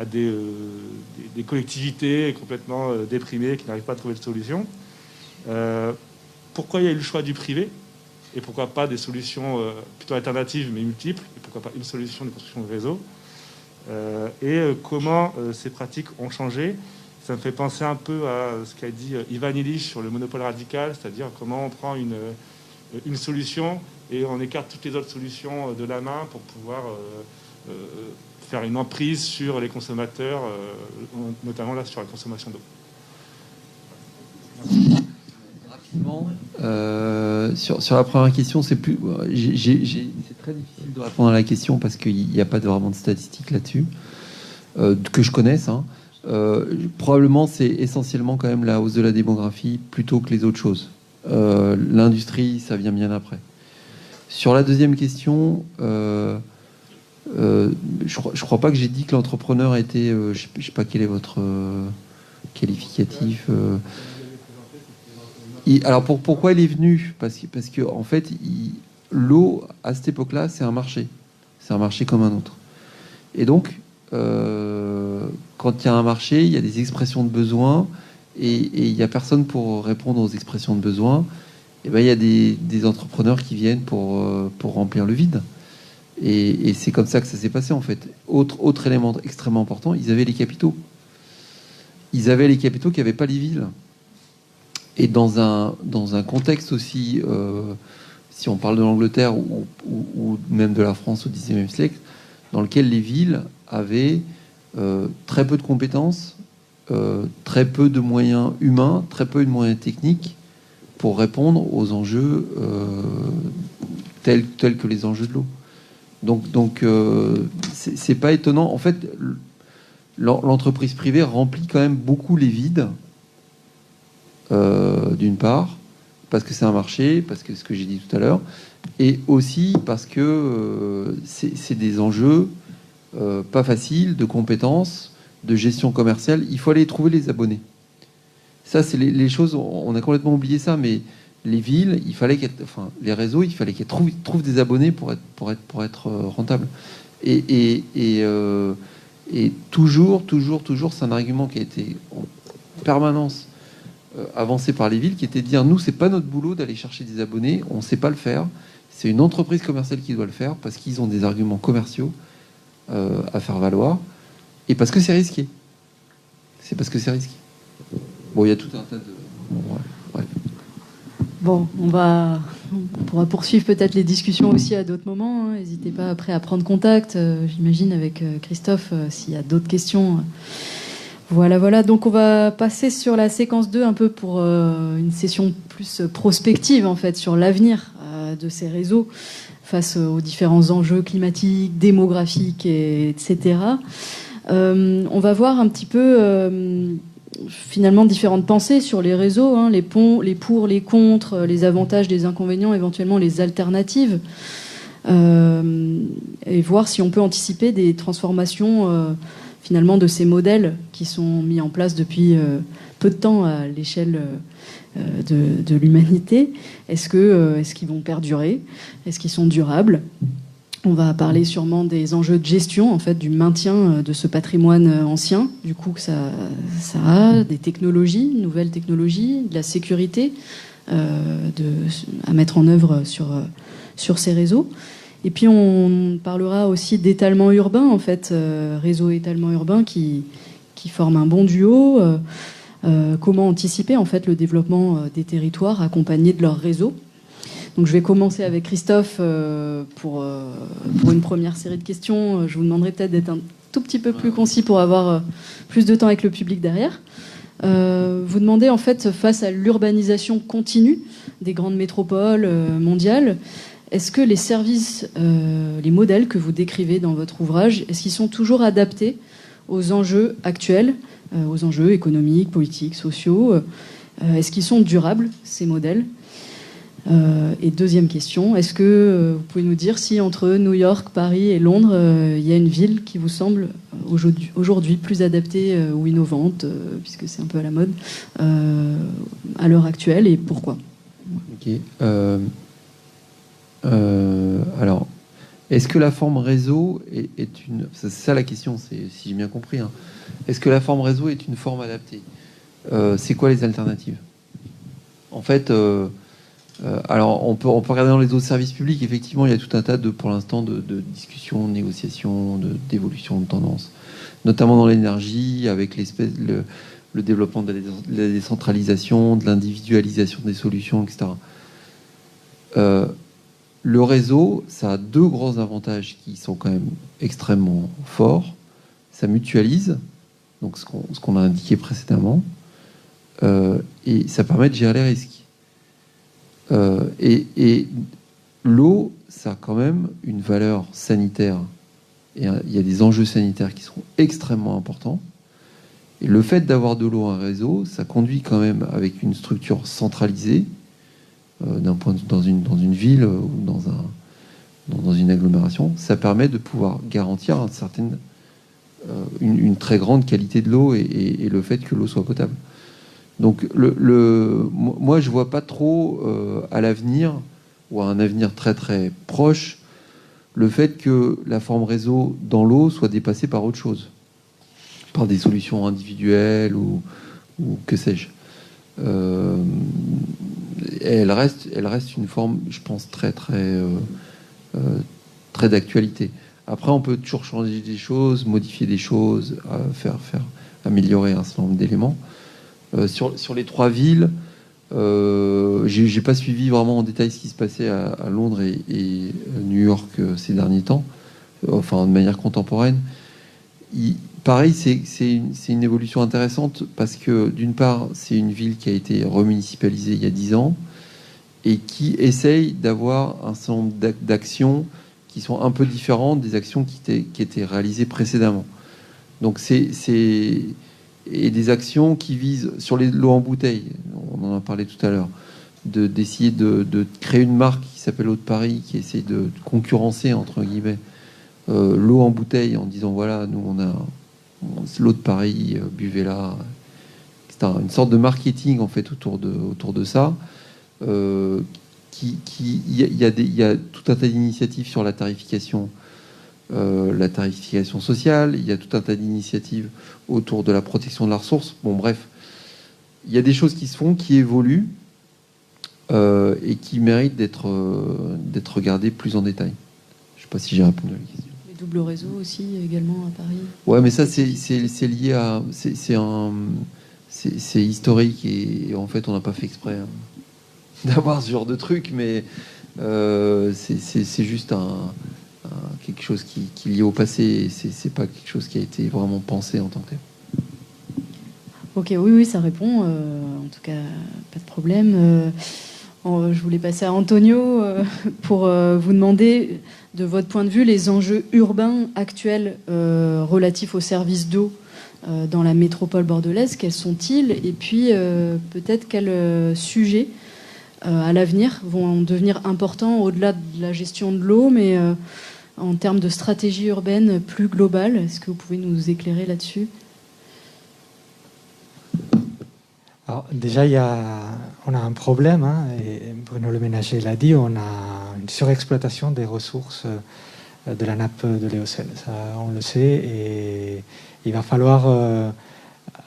des collectivités complètement déprimées qui n'arrivent pas à trouver de solution. Pourquoi il y a eu le choix du privé et pourquoi pas des solutions plutôt alternatives mais multiples, et pourquoi pas une solution de construction de réseau, et comment ces pratiques ont changé. Ça me fait penser un peu à ce qu'a dit Ivan Illich sur le monopole radical, c'est-à-dire comment on prend une solution et on écarte toutes les autres solutions de la main pour pouvoir faire une emprise sur les consommateurs, notamment là sur la consommation d'eau. Sur la première question, c'est très difficile de répondre à la question parce qu'il n'y a pas vraiment de statistiques là-dessus que je connaisse. Probablement, c'est essentiellement quand même la hausse de la démographie plutôt que les autres choses. L'industrie, ça vient bien après. Sur la deuxième question, je crois pas que j'ai dit que l'entrepreneur était. Je sais pas quel est votre qualificatif. Alors pourquoi il est venu? Parce que en fait, l'eau à cette époque-là, c'est un marché comme un autre. Et donc, quand il y a un marché, il y a des expressions de besoin et il n'y a personne pour répondre aux expressions de besoin. Et ben il y a des entrepreneurs qui viennent pour remplir le vide. Et c'est comme ça que ça s'est passé en fait. Autre élément extrêmement important, ils avaient les capitaux. Ils avaient les capitaux qui n'avaient pas les villes. Et dans un contexte aussi, si on parle de l'Angleterre ou même de la France au XIXe siècle, dans lequel les villes avaient très peu de compétences, très peu de moyens humains, très peu de moyens techniques pour répondre aux enjeux tels que les enjeux de l'eau. Donc c'est pas étonnant. En fait, l'entreprise privée remplit quand même beaucoup les vides. D'une part, parce que c'est un marché, parce que ce que j'ai dit tout à l'heure, et aussi parce que c'est des enjeux pas faciles de compétences, de gestion commerciale. Il faut aller trouver les abonnés. Ça, c'est les choses, on a complètement oublié ça, mais les villes, les réseaux, il fallait qu'elles trouvent des abonnés pour être rentables. Et toujours, c'est un argument qui a été en permanence avancé par les villes, qui était de dire, nous, c'est pas notre boulot d'aller chercher des abonnés, on sait pas le faire, c'est une entreprise commerciale qui doit le faire, parce qu'ils ont des arguments commerciaux à faire valoir, et parce que c'est risqué. C'est parce que c'est risqué. Bon, il y a tout un tas de... Bref. Bon, on pourra poursuivre peut-être les discussions aussi à d'autres moments. N'hésitez pas après à prendre contact, j'imagine, avec Christophe, s'il y a d'autres questions. Voilà. Donc on va passer sur la séquence 2 un peu pour une session plus prospective, en fait, sur l'avenir de ces réseaux face aux différents enjeux climatiques, démographiques, etc. On va voir un petit peu... finalement différentes pensées sur les réseaux, les pour, les contre, les avantages, les inconvénients, éventuellement les alternatives, et voir si on peut anticiper des transformations finalement de ces modèles qui sont mis en place depuis peu de temps à l'échelle de l'humanité. Est-ce qu'ils vont perdurer? Est-ce qu'ils sont durables? On va parler sûrement des enjeux de gestion, en fait, du maintien de ce patrimoine ancien, du coup que ça a, des technologies, nouvelles technologies, de la sécurité à mettre en œuvre sur ces réseaux. Et puis on parlera aussi d'étalement urbain, en fait, réseau étalement urbain qui forme un bon duo. Comment anticiper, en fait, le développement des territoires accompagnés de leur réseau. Donc je vais commencer avec Christophe pour une première série de questions. Je vous demanderai peut-être d'être un tout petit peu plus concis pour avoir plus de temps avec le public derrière. Vous demandez, en fait, face à l'urbanisation continue des grandes métropoles mondiales, est-ce que les services, les modèles que vous décrivez dans votre ouvrage, est-ce qu'ils sont toujours adaptés aux enjeux actuels, aux enjeux économiques, politiques, sociaux? Est-ce qu'ils sont durables, ces modèles? Et deuxième question, est-ce que vous pouvez nous dire si entre New York, Paris et Londres, il y a une ville qui vous semble aujourd'hui plus adaptée ou innovante, puisque c'est un peu à la mode, à l'heure actuelle, et pourquoi? Ok. Alors, est-ce que la forme réseau est une... C'est ça la question, si j'ai bien compris. Est-ce que la forme réseau est une forme adaptée? C'est quoi les alternatives? En fait... alors, on peut regarder dans les autres services publics. Effectivement, il y a tout un tas pour l'instant, de discussions, de négociations, d'évolutions de tendance, notamment dans l'énergie, avec le développement de la décentralisation, de l'individualisation des solutions, etc. Le réseau, ça a deux grands avantages qui sont quand même extrêmement forts. Ça mutualise, donc ce qu'on a indiqué précédemment, et ça permet de gérer les risques. Et l'eau, ça a quand même une valeur sanitaire. Et il y a des enjeux sanitaires qui seront extrêmement importants. Et le fait d'avoir de l'eau, un réseau, ça conduit quand même avec une structure centralisée, dans une ville ou dans une agglomération, ça permet de pouvoir garantir une très grande qualité de l'eau et le fait que l'eau soit potable. Donc, moi, je vois pas trop à l'avenir, ou à un avenir très très proche, le fait que la forme réseau dans l'eau soit dépassée par autre chose, par des solutions individuelles ou que sais-je. Elle reste une forme, je pense, très d'actualité. Après, on peut toujours changer des choses, modifier des choses, faire améliorer un certain nombre d'éléments. Sur les trois villes, j'ai pas suivi vraiment en détail ce qui se passait à Londres et New York ces derniers temps, enfin de manière contemporaine. Pareil, c'est une évolution intéressante parce que d'une part, c'est une ville qui a été remunicipalisée il y a 10 ans et qui essaye d'avoir un certain nombre d'actions qui sont un peu différentes des actions qui étaient réalisées précédemment. Donc et des actions qui visent sur l'eau en bouteille, on en a parlé tout à l'heure, d'essayer de créer une marque qui s'appelle Eau de Paris, qui essaye de concurrencer, entre guillemets, l'eau en bouteille en disant voilà, nous on a l'eau de Paris, buvez-la. C'est une sorte de marketing en fait autour de ça. Il y a tout un tas d'initiatives sur la tarification sociale, il y a tout un tas d'initiatives autour de la protection de la ressource. Bon, bref, il y a des choses qui se font, qui évoluent et qui méritent d'être regardées plus en détail. Je ne sais pas si j'ai répondu à la question. Les doubles réseaux aussi, également à Paris. Ouais, mais ça, c'est lié à... C'est historique et en fait, on n'a pas fait exprès d'avoir ce genre de truc, mais c'est juste quelque chose qui est lié au passé et c'est pas quelque chose qui a été vraiment pensé en tant que tel. Ok, oui, ça répond. En tout cas, pas de problème. Je voulais passer à Antonio pour vous demander, de votre point de vue, les enjeux urbains actuels relatifs aux services d'eau dans la métropole bordelaise, quels sont-ils? Et puis, peut-être quels sujets, à l'avenir, vont devenir importants au-delà de la gestion de l'eau, mais en termes de stratégie urbaine plus globale. Est-ce que vous pouvez nous éclairer là-dessus? Alors, déjà, on a un problème, hein, et Bruno Le Ménager l'a dit, on a une surexploitation des ressources de la nappe de l'Éocène. Ça, on le sait, et il va falloir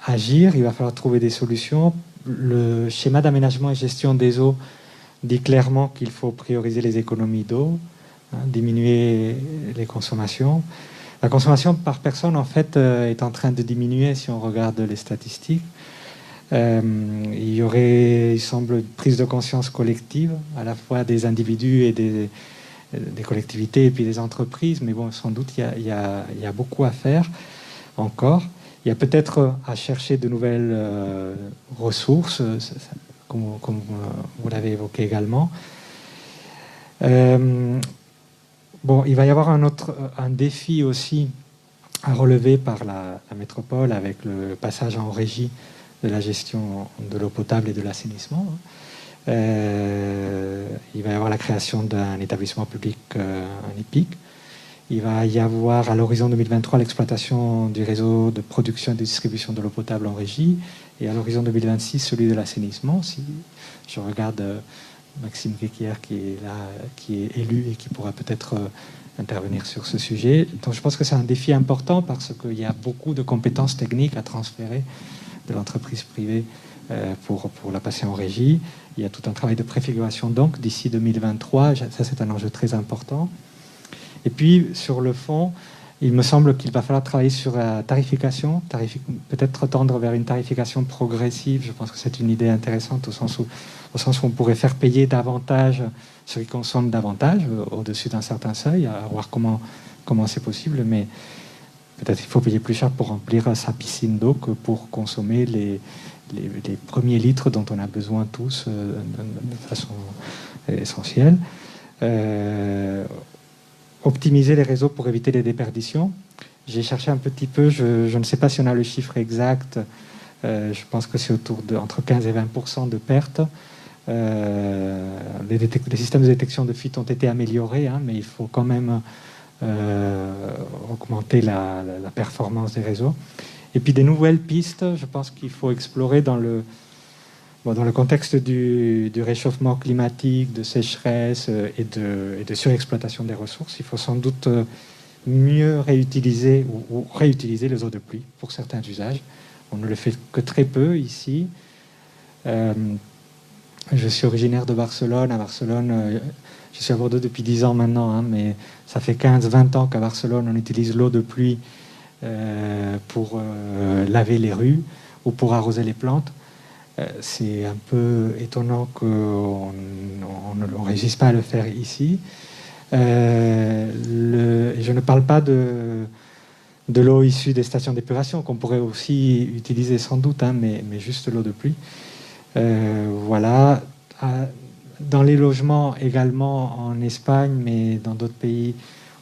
agir, il va falloir trouver des solutions. Le schéma d'aménagement et gestion des eaux dit clairement qu'il faut prioriser les économies d'eau, hein, diminuer les consommations. La consommation par personne, en fait, est en train de diminuer si on regarde les statistiques. Il y aurait, il semble, une prise de conscience collective, à la fois des individus et des collectivités et puis des entreprises, mais bon, sans doute, il y a beaucoup à faire encore. Il y a peut-être à chercher de nouvelles ressources, comme vous l'avez évoqué également. Bon, il va y avoir un défi aussi à relever par la métropole avec le passage en régie de la gestion de l'eau potable et de l'assainissement. Il va y avoir la création d'un établissement public, un EPIC. Il va y avoir à l'horizon 2023 l'exploitation du réseau de production et de distribution de l'eau potable en régie, et à l'horizon 2026 celui de l'assainissement. Si je regarde Maxime Guéquier qui est là, qui est élu et qui pourra peut-être intervenir sur ce sujet. Donc je pense que c'est un défi important parce qu'il y a beaucoup de compétences techniques à transférer de l'entreprise privée pour la passer en régie. Il y a tout un travail de préfiguration donc d'ici 2023. Ça, c'est un enjeu très important. Et puis, sur le fond, il me semble qu'il va falloir travailler sur la tarification, peut-être tendre vers une tarification progressive. Je pense que c'est une idée intéressante au sens où on pourrait faire payer davantage ceux qui consomment davantage, au-dessus d'un certain seuil, à voir comment c'est possible, mais peut-être il faut payer plus cher pour remplir sa piscine d'eau que pour consommer les premiers litres dont on a besoin tous de façon essentielle. Optimiser les réseaux pour éviter les déperditions. J'ai cherché un petit peu, je ne sais pas si on a le chiffre exact, je pense que c'est entre 15 et 20% de pertes. Les systèmes de détection de fuite ont été améliorés, hein, mais il faut quand même augmenter la performance des réseaux. Et puis des nouvelles pistes, je pense qu'il faut explorer dans le contexte du réchauffement climatique, de sécheresse et de surexploitation des ressources. Il faut sans doute mieux réutiliser ou réutiliser les eaux de pluie pour certains usages. On ne le fait que très peu ici. Je suis originaire de Barcelone. À Barcelone, je suis à Bordeaux depuis 10 ans maintenant, hein, mais ça fait 15-20 ans qu'à Barcelone, on utilise l'eau de pluie pour laver les rues ou pour arroser les plantes. C'est un peu étonnant qu'on ne réussisse pas à le faire ici. Je ne parle pas de l'eau issue des stations d'épuration, qu'on pourrait aussi utiliser sans doute, hein, mais juste l'eau de pluie. Voilà. Dans les logements également en Espagne, mais dans d'autres pays,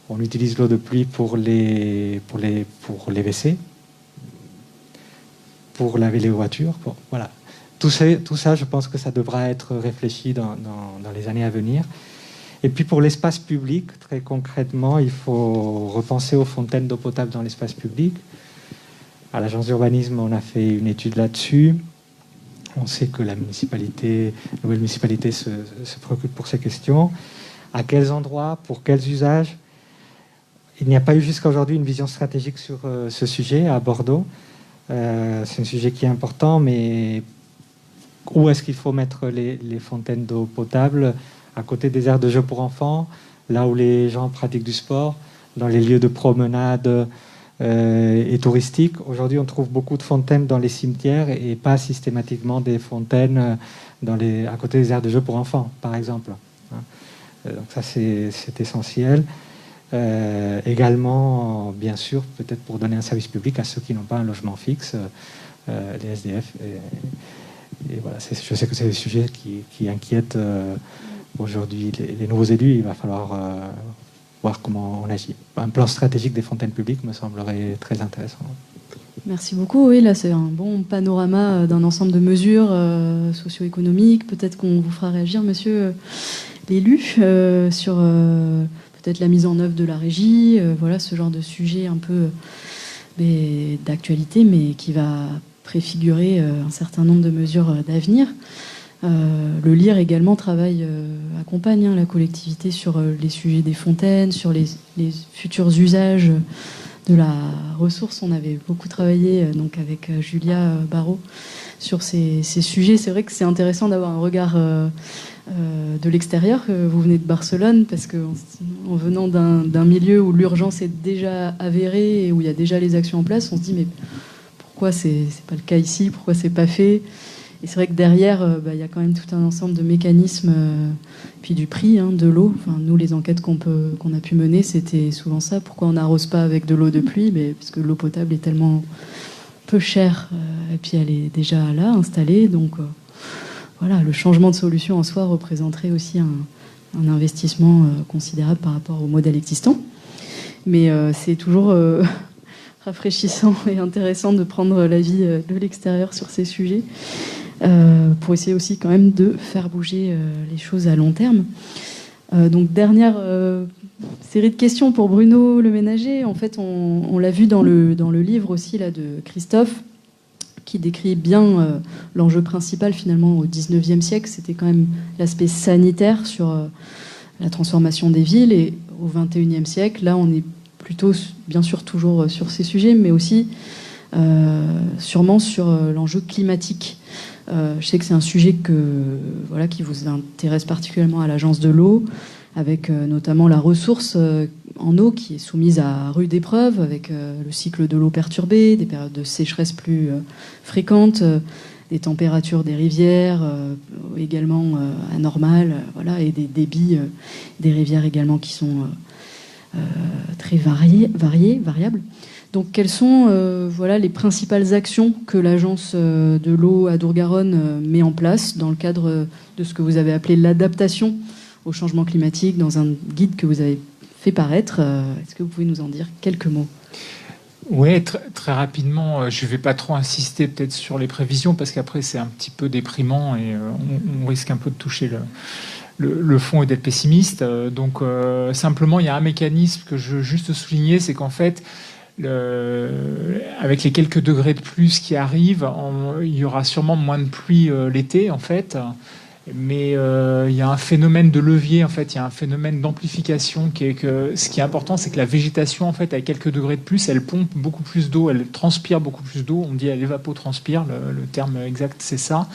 on utilise l'eau de pluie pour les WC, pour laver les voitures. Voilà. tout ça, je pense que ça devra être réfléchi dans les années à venir. Et puis pour l'espace public, très concrètement, il faut repenser aux fontaines d'eau potable dans l'espace public. À l'agence d'urbanisme, on a fait une étude là-dessus. On sait que la nouvelle municipalité se préoccupe pour ces questions. À quels endroits, pour quels usages? Il n'y a pas eu jusqu'à aujourd'hui une vision stratégique sur ce sujet à Bordeaux. C'est un sujet qui est important, mais où est-ce qu'il faut mettre les fontaines d'eau potable? À côté des aires de jeux pour enfants, là où les gens pratiquent du sport, dans les lieux de promenade et touristiques. Aujourd'hui, on trouve beaucoup de fontaines dans les cimetières et pas systématiquement des fontaines à côté des aires de jeux pour enfants, par exemple. Donc ça, c'est essentiel. Également, bien sûr, peut-être pour donner un service public à ceux qui n'ont pas un logement fixe, les SDF. Et voilà, je sais que c'est des sujets qui inquiètent aujourd'hui les nouveaux élus. Il va falloir voir comment on agit. Un plan stratégique des fontaines publiques me semblerait très intéressant. Merci beaucoup. Oui, là, c'est un bon panorama d'un ensemble de mesures socio-économiques. Peut-être qu'on vous fera réagir, monsieur l'élu, sur peut-être la mise en œuvre de la régie. Voilà, ce genre de sujet un peu d'actualité, mais qui va préfigurer un certain nombre de mesures d'avenir. Le LIR également accompagne la collectivité sur les sujets des fontaines, sur les futurs usages de la ressource. On avait beaucoup travaillé donc avec Julia Barrault sur ces sujets. C'est vrai que c'est intéressant d'avoir un regard de l'extérieur. Vous venez de Barcelone, parce qu'en venant d'un milieu où l'urgence est déjà avérée et où il y a déjà les actions en place, on se dit mais pourquoi c'est pas le cas ici, pourquoi c'est pas fait? Et c'est vrai que derrière, il y a quand même tout un ensemble de mécanismes, puis du prix de l'eau. Enfin, nous, les enquêtes qu'on a pu mener, c'était souvent ça. Pourquoi on n'arrose pas avec de l'eau de pluie? Parce que l'eau potable est tellement peu chère, et puis elle est déjà là, installée. Donc voilà, le changement de solution en soi représenterait aussi un investissement considérable par rapport au modèle existant. Mais c'est toujours rafraîchissant et intéressant de prendre l'avis de l'extérieur sur ces sujets. Pour essayer aussi quand même de faire bouger les choses à long terme. Donc dernière série de questions pour Bruno Le Ménager. En fait, on l'a vu dans le livre aussi là, de Christophe, qui décrit bien l'enjeu principal finalement au XIXe siècle. C'était quand même l'aspect sanitaire sur la transformation des villes. Et au XXIe siècle, là, on est plutôt, bien sûr, toujours sur ces sujets, mais aussi sûrement sur l'enjeu climatique. Je sais que c'est un sujet qui vous intéresse particulièrement à l'Agence de l'eau, avec notamment la ressource en eau qui est soumise à rude épreuve, avec le cycle de l'eau perturbé, des périodes de sécheresse plus fréquentes, des températures des rivières également anormales, et des débits des rivières également qui sont très variables. Donc, quelles sont les principales actions que l'Agence de l'eau Adour-Garonne met en place dans le cadre de ce que vous avez appelé l'adaptation au changement climatique, dans un guide que vous avez fait paraître? Est-ce que vous pouvez nous en dire quelques mots? Oui, très rapidement. Je ne vais pas trop insister peut-être sur les prévisions, parce qu'après c'est un petit peu déprimant et on risque un peu de toucher le fond et d'être pessimiste. Donc simplement, il y a un mécanisme que je veux juste souligner, c'est qu'en fait, avec les quelques degrés de plus qui arrivent, il y aura sûrement moins de pluie l'été, en fait. Mais il y a un phénomène de levier, en fait, il y a un phénomène d'amplification ce qui est important, c'est que la végétation, en fait, à quelques degrés de plus, elle pompe beaucoup plus d'eau, elle transpire beaucoup plus d'eau. On dit elle évapotranspire, le terme exact, c'est ça.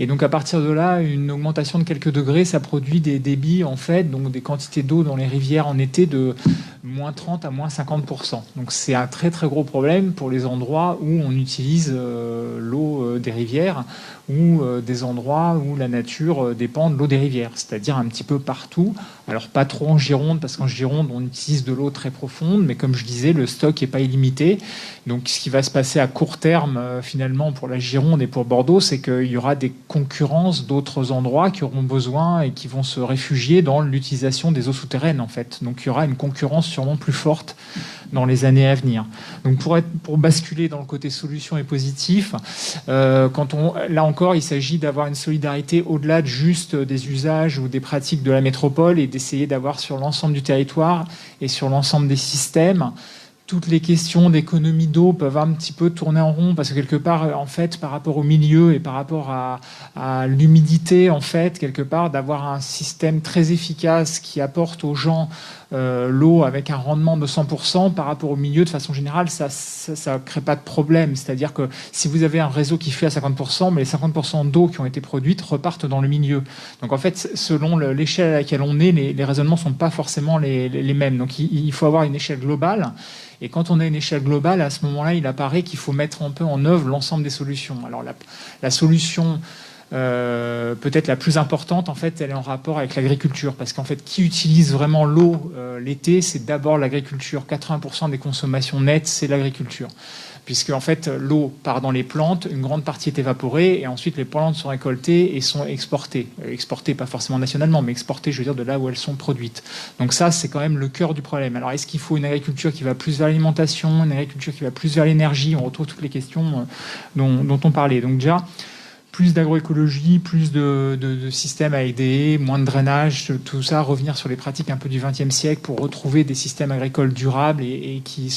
Et donc à partir de là, une augmentation de quelques degrés, ça produit des débits, en fait, donc des quantités d'eau dans les rivières en été de moins 30 à moins 50%. Donc c'est un très très gros problème pour les endroits où on utilise l'eau des rivières, ou des endroits où la nature sur des pans de l'eau des rivières, c'est-à-dire un petit peu partout. Alors pas trop en Gironde, parce qu'en Gironde, on utilise de l'eau très profonde, mais comme je disais, le stock n'est pas illimité. Donc ce qui va se passer à court terme, finalement, pour la Gironde et pour Bordeaux, c'est qu'il y aura des concurrences d'autres endroits qui auront besoin et qui vont se réfugier dans l'utilisation des eaux souterraines, en fait. Donc il y aura une concurrence sûrement plus forte dans les années à venir. Donc pour basculer dans le côté solution et positif, là encore, il s'agit d'avoir une solidarité au-delà de juste des usages ou des pratiques de la métropole et d'essayer d'avoir sur l'ensemble du territoire et sur l'ensemble des systèmes toutes les questions d'économie d'eau peuvent un petit peu tourner en rond parce que quelque part, en fait, par rapport au milieu et par rapport à l'humidité, en fait, quelque part, d'avoir un système très efficace qui apporte aux gens l'eau avec un rendement de 100% par rapport au milieu, de façon générale, ça crée pas de problème. C'est-à-dire que si vous avez un réseau qui fait à 50%, mais les 50% d'eau qui ont été produites repartent dans le milieu. Donc en fait, selon l'échelle à laquelle on est, les raisonnements sont pas forcément les mêmes. Donc il faut avoir une échelle globale. Et quand on a une échelle globale, à ce moment-là, il apparaît qu'il faut mettre un peu en œuvre l'ensemble des solutions. Alors la solution peut-être la plus importante, en fait, elle est en rapport avec l'agriculture. Parce qu'en fait, qui utilise vraiment l'eau l'été, c'est d'abord l'agriculture. 80% des consommations nettes, c'est l'agriculture. Puisque en fait, l'eau part dans les plantes, une grande partie est évaporée, et ensuite les plantes sont récoltées et sont exportées. Exportées, pas forcément nationalement, mais exportées, je veux dire, de là où elles sont produites. Donc ça, c'est quand même le cœur du problème. Alors, est-ce qu'il faut une agriculture qui va plus vers l'alimentation, une agriculture qui va plus vers l'énergie? On retrouve toutes les questions dont on parlait. Donc déjà, plus d'agroécologie, plus de systèmes avec des haies, moins de drainage, tout ça, revenir sur les pratiques un peu du XXe siècle pour retrouver des systèmes agricoles durables et qui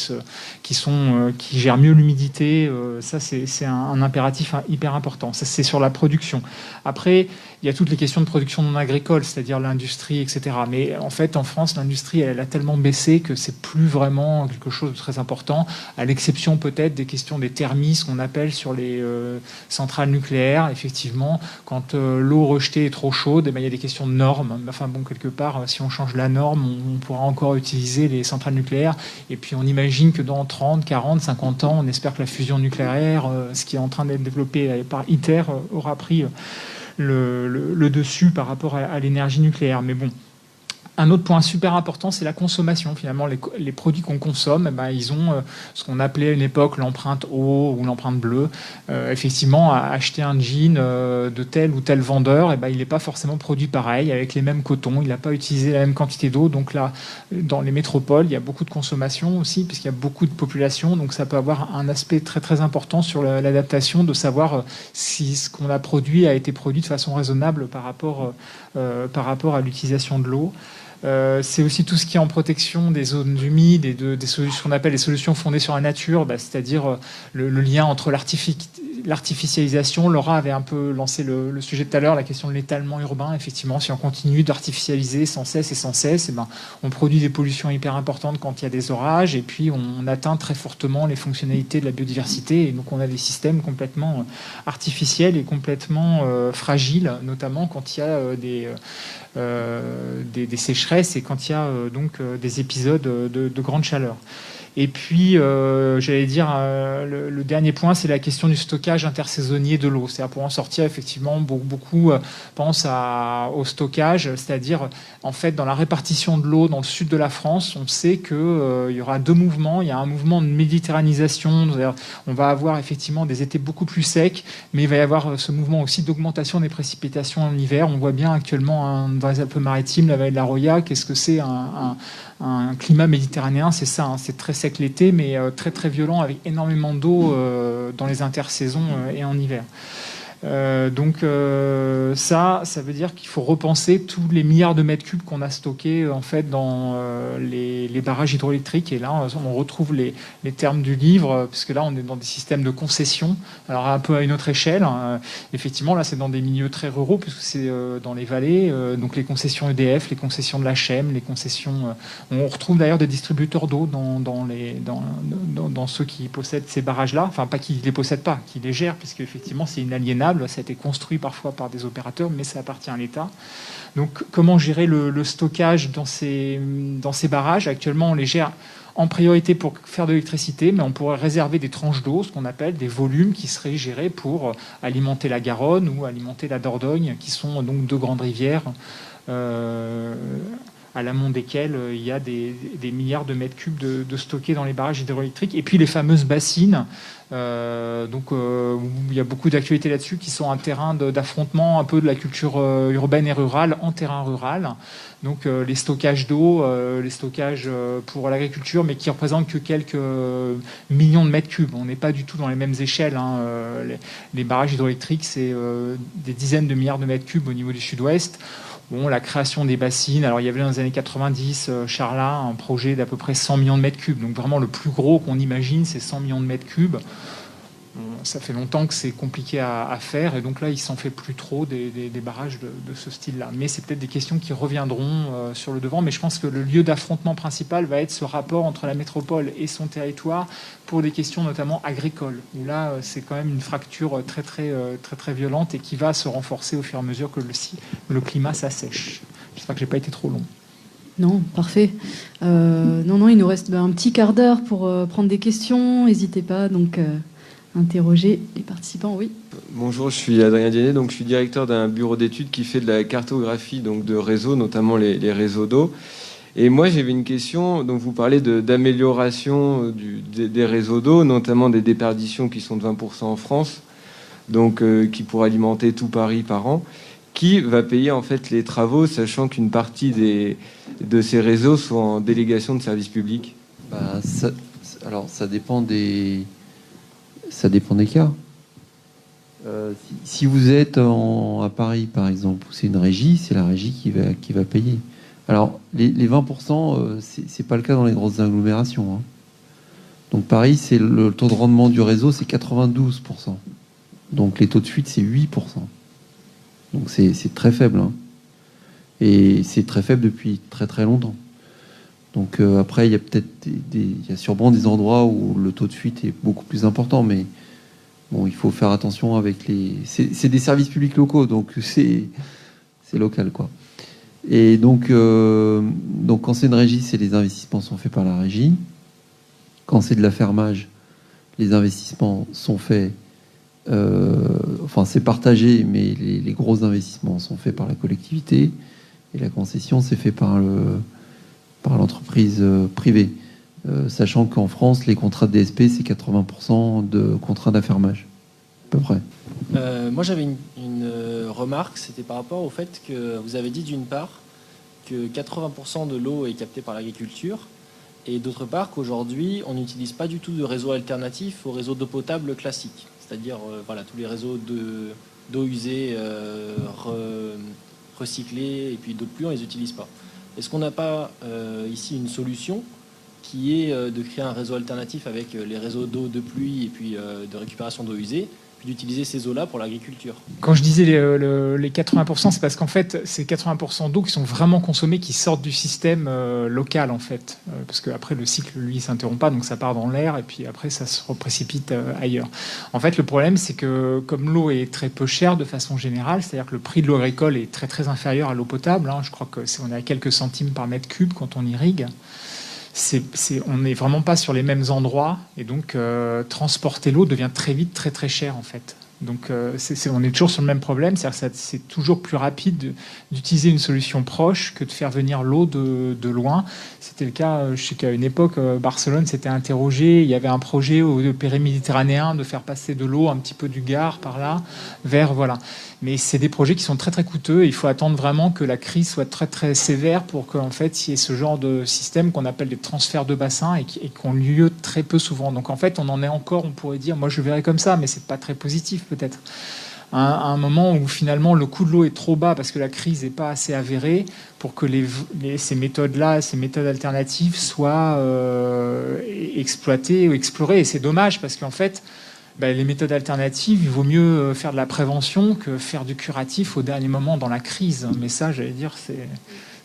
gèrent mieux l'humidité. Ça, c'est un impératif hyper important. Ça, c'est sur la production. Après, il y a toutes les questions de production non agricole, c'est-à-dire l'industrie, etc. Mais en fait, en France, l'industrie, elle a tellement baissé que c'est plus vraiment quelque chose de très important, à l'exception peut-être des questions des thermies, ce qu'on appelle sur les centrales nucléaires. Effectivement, quand l'eau rejetée est trop chaude, il y a des questions de normes. Enfin bon, quelque part, si on change la norme, on pourra encore utiliser les centrales nucléaires. Et puis on imagine que dans 30, 40, 50 ans, on espère que la fusion nucléaire, ce qui est en train d'être développé par ITER, aura pris le dessus par rapport à l'énergie nucléaire. Mais bon. Un autre point super important, c'est la consommation. Finalement, les produits qu'on consomme, ils ont ce qu'on appelait à une époque l'empreinte eau ou l'empreinte bleue. Effectivement, acheter un jean de tel ou tel vendeur, il n'est pas forcément produit pareil, avec les mêmes cotons. Il n'a pas utilisé la même quantité d'eau. Donc là, dans les métropoles, il y a beaucoup de consommation aussi, puisqu'il y a beaucoup de population. Donc ça peut avoir un aspect très très important sur l'adaptation, de savoir si ce qu'on a produit a été produit de façon raisonnable par rapport à l'utilisation de l'eau. C'est aussi tout ce qui est en protection des zones humides et des solutions qu'on appelle les solutions fondées sur la nature, c'est-à-dire le lien entre l'artificialisation. Laura avait un peu lancé le sujet tout à l'heure, la question de l'étalement urbain. Effectivement, si on continue d'artificialiser sans cesse, on produit des pollutions hyper importantes quand il y a des orages, et puis on atteint très fortement les fonctionnalités de la biodiversité, et donc on a des systèmes complètement artificiels et complètement fragiles, notamment quand il y a des sécheresses et quand il y a des épisodes de grande chaleur. Et puis, j'allais dire, le dernier point, c'est la question du stockage intersaisonnier de l'eau. C'est-à-dire, pour en sortir, effectivement, beaucoup pensent au stockage, c'est-à-dire, en fait, dans la répartition de l'eau dans le sud de la France, on sait qu'il y aura deux mouvements. Il y a un mouvement de méditerranisation, c'est-à-dire, on va avoir effectivement des étés beaucoup plus secs, mais il va y avoir ce mouvement aussi d'augmentation des précipitations en hiver. On voit bien actuellement dans les Alpes-Maritimes, la vallée de la Roya, qu'est-ce que c'est un climat méditerranéen, c'est ça, c'est très sec l'été, mais très très violent, avec énormément d'eau dans les intersaisons et en hiver. Donc ça veut dire qu'il faut repenser tous les milliards de mètres cubes qu'on a stockés en fait dans les barrages hydroélectriques. Et là, on retrouve les termes du livre, puisque là, on est dans des systèmes de concession. Alors un peu à une autre échelle. Effectivement, là, c'est dans des milieux très ruraux, puisque c'est dans les vallées. Donc les concessions EDF, les concessions de l'HM, les concessions. On retrouve d'ailleurs des distributeurs d'eau dans ceux qui possèdent ces barrages-là. Enfin, pas qui les possèdent pas, qui les gèrent, puisque effectivement, c'est inaliénable. Ça a été construit parfois par des opérateurs, mais ça appartient à l'État. Donc, comment gérer le stockage dans ces barrages? Actuellement, on les gère en priorité pour faire de l'électricité, mais on pourrait réserver des tranches d'eau, ce qu'on appelle des volumes qui seraient gérés pour alimenter la Garonne ou alimenter la Dordogne, qui sont donc deux grandes rivières à l'amont desquelles il y a des milliards de mètres cubes de stockés dans les barrages hydroélectriques. Et puis les fameuses bassines, où il y a beaucoup d'actualités là-dessus, qui sont un terrain d'affrontement un peu de la culture urbaine et rurale en terrain rural. Donc les stockages d'eau, les stockages pour l'agriculture, mais qui représentent que quelques millions de mètres cubes. On n'est pas du tout dans les mêmes échelles. Les barrages hydroélectriques, c'est des dizaines de milliards de mètres cubes au niveau du sud-ouest. Bon, la création des bassines, alors il y avait dans les années 90, Charlat, un projet d'à peu près 100 millions de mètres cubes. Donc vraiment le plus gros qu'on imagine, c'est 100 millions de mètres cubes. Ça fait longtemps que c'est compliqué à faire, et donc là, il s'en fait plus trop des barrages de ce style-là. Mais c'est peut-être des questions qui reviendront sur le devant, mais je pense que le lieu d'affrontement principal va être ce rapport entre la métropole et son territoire pour des questions notamment agricoles, où là, c'est quand même une fracture très violente et qui va se renforcer au fur et à mesure que le climat s'assèche. J'espère que j'ai pas été trop long. Non, parfait. Non, il nous reste un petit quart d'heure pour prendre des questions. N'hésitez pas, donc... interroger les participants, oui. Bonjour, je suis Adrien Diennet, donc je suis directeur d'un bureau d'études qui fait de la cartographie donc de réseaux, notamment les réseaux d'eau. Et moi, j'avais une question. Donc, vous parlez d'amélioration des réseaux d'eau, notamment des déperditions qui sont de 20% en France, donc qui pourraient alimenter tout Paris par an. Qui va payer en fait les travaux, sachant qu'une partie de ces réseaux sont en délégation de services publics? Alors, ça dépend des cas. Si vous êtes à Paris, par exemple, où c'est une régie, c'est la régie qui va payer. Alors, les 20%, c'est pas le cas dans les grosses agglomérations. Donc, Paris, c'est le taux de rendement du réseau, c'est 92%. Donc, les taux de fuite, c'est 8%. Donc, c'est très faible. Et c'est très faible depuis très, très longtemps. Donc après, il y a peut-être il y a sûrement des endroits où le taux de fuite est beaucoup plus important, mais bon, il faut faire attention avec c'est des services publics locaux, donc c'est local, quoi. Et donc quand c'est une régie, les investissements sont faits par la régie. Quand c'est de l'affermage, les investissements sont faits, c'est partagé, mais les gros investissements sont faits par la collectivité, et la concession, c'est fait par l'entreprise privée, sachant qu'en France, les contrats de DSP, c'est 80% de contrats d'affermage, à peu près. Moi, j'avais une remarque, c'était par rapport au fait que vous avez dit d'une part que 80% de l'eau est captée par l'agriculture, et d'autre part qu'aujourd'hui, on n'utilise pas du tout de réseau alternatif au réseau d'eau potable classique, c'est-à-dire tous les réseaux d'eau usée, recyclée, et puis d'eau de pluie, on ne les utilise pas. Est-ce qu'on n'a pas ici une solution qui est de créer un réseau alternatif avec les réseaux d'eau de pluie et puis de récupération d'eau usée, puis d'utiliser ces eaux-là pour l'agriculture? Quand je disais les 80%, c'est parce qu'en fait, c'est 80% d'eau qui sont vraiment consommées, qui sortent du système local, en fait. Parce qu'après, le cycle, lui, ne s'interrompt pas, donc ça part dans l'air, et puis après, ça se reprécipite ailleurs. En fait, le problème, c'est que comme l'eau est très peu chère de façon générale, c'est-à-dire que le prix de l'eau agricole est très, très inférieur à l'eau potable. Je crois qu'on est à quelques centimes par mètre cube quand on irrigue. On n'est vraiment pas sur les mêmes endroits, et donc transporter l'eau devient très vite très très cher, en fait. Donc on est toujours sur le même problème, c'est-à-dire que c'est toujours plus rapide d'utiliser une solution proche que de faire venir l'eau de loin. C'était le cas, je sais qu'à une époque, Barcelone s'était interrogé, il y avait un projet au péri-méditerranéen de faire passer de l'eau un petit peu du Gard par là, vers, voilà. Mais c'est des projets qui sont très très coûteux, et il faut attendre vraiment que la crise soit très très sévère pour qu'en fait il y ait ce genre de système qu'on appelle des transferts de bassins et qui ont lieu très peu souvent. Donc en fait on en est encore, on pourrait dire, moi je verrais comme ça, mais c'est pas très positif peut-être. À un moment où finalement le coût de l'eau est trop bas parce que la crise n'est pas assez avérée pour que ces méthodes-là, ces méthodes alternatives soient exploitées ou explorées. Et c'est dommage parce qu'en fait, les méthodes alternatives, il vaut mieux faire de la prévention que faire du curatif au dernier moment dans la crise. Mais ça, j'allais dire,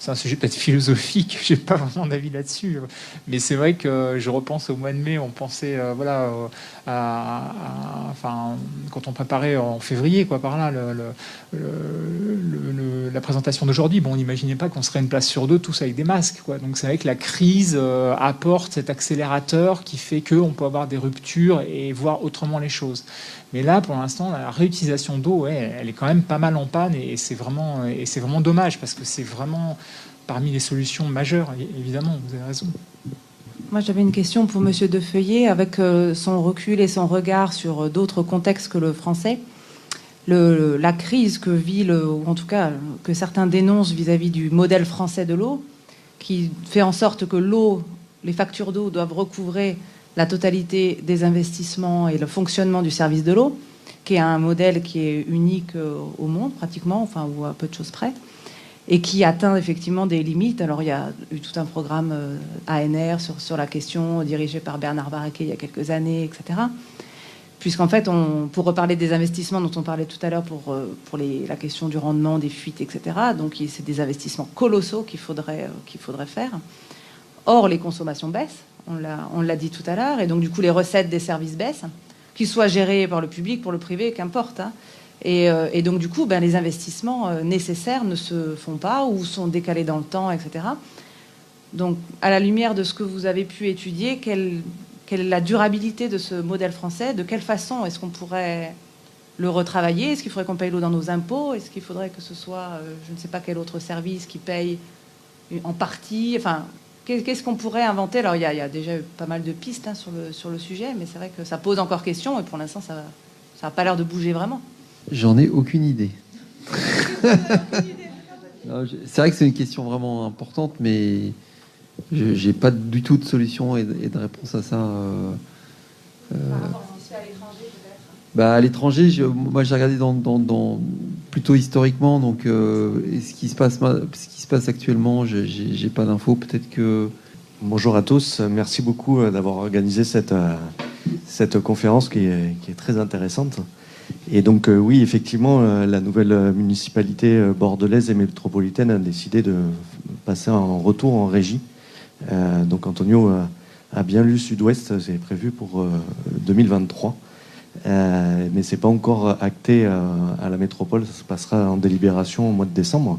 c'est un sujet peut-être philosophique, j'ai pas vraiment d'avis là-dessus, mais c'est vrai que je repense au mois de mai, on pensait enfin, quand on préparait en février, quoi, par là, la présentation d'aujourd'hui, bon, on n'imaginait pas qu'on serait une place sur deux tous avec des masques, quoi. Donc c'est vrai que la crise apporte cet accélérateur qui fait qu'on peut avoir des ruptures et voir autrement les choses. Mais là, pour l'instant, la réutilisation d'eau, ouais, elle est quand même pas mal en panne et c'est vraiment dommage parce que c'est vraiment parmi les solutions majeures, évidemment, vous avez raison. Moi, j'avais une question pour Monsieur Defeuillé, avec son recul et son regard sur d'autres contextes que le français. La crise que vit, ou en tout cas que certains dénoncent vis-à-vis du modèle français de l'eau, qui fait en sorte que les factures d'eau doivent recouvrer la totalité des investissements et le fonctionnement du service de l'eau, qui est un modèle qui est unique au monde pratiquement, enfin, ou à peu de choses près, et qui atteint effectivement des limites. Alors il y a eu tout un programme ANR sur la question, dirigé par Bernard Baraquet il y a quelques années, etc. Puisqu'en fait, pour reparler des investissements dont on parlait tout à l'heure pour la question du rendement, des fuites, etc., donc c'est des investissements colossaux qu'il faudrait faire. Or, les consommations baissent, on l'a dit tout à l'heure, et donc du coup, les recettes des services baissent, qu'ils soient gérés par le public, pour le privé, qu'importe. Hein. Et donc du coup, les investissements nécessaires ne se font pas ou sont décalés dans le temps, etc. Donc, à la lumière de ce que vous avez pu étudier, quelle est la durabilité de ce modèle français? De quelle façon est-ce qu'on pourrait le retravailler? Est-ce qu'il faudrait qu'on paye l'eau dans nos impôts? Est-ce qu'il faudrait que ce soit, je ne sais pas quel autre service qui paye en partie? Enfin, qu'est-ce qu'on pourrait inventer? Alors, il y a déjà eu pas mal de pistes sur le sujet, mais c'est vrai que ça pose encore question, et pour l'instant, ça n'a pas l'air de bouger vraiment. J'en ai aucune idée. C'est vrai que c'est une question vraiment importante, mais j'ai pas du tout de solution et de réponse à ça. Par rapport à ce qui se fait à l'étranger, peut-être. À l'étranger, moi j'ai regardé plutôt historiquement, donc ce qui se passe actuellement, j'ai pas d'infos. Peut-être que. Bonjour à tous, merci beaucoup d'avoir organisé cette conférence qui est très intéressante. Et donc oui, effectivement, la nouvelle municipalité bordelaise et métropolitaine a décidé de passer en retour en régie. Donc Antonio a bien lu Sud-Ouest, c'est prévu pour 2023. Mais c'est pas encore acté à la métropole, ça se passera en délibération au mois de décembre.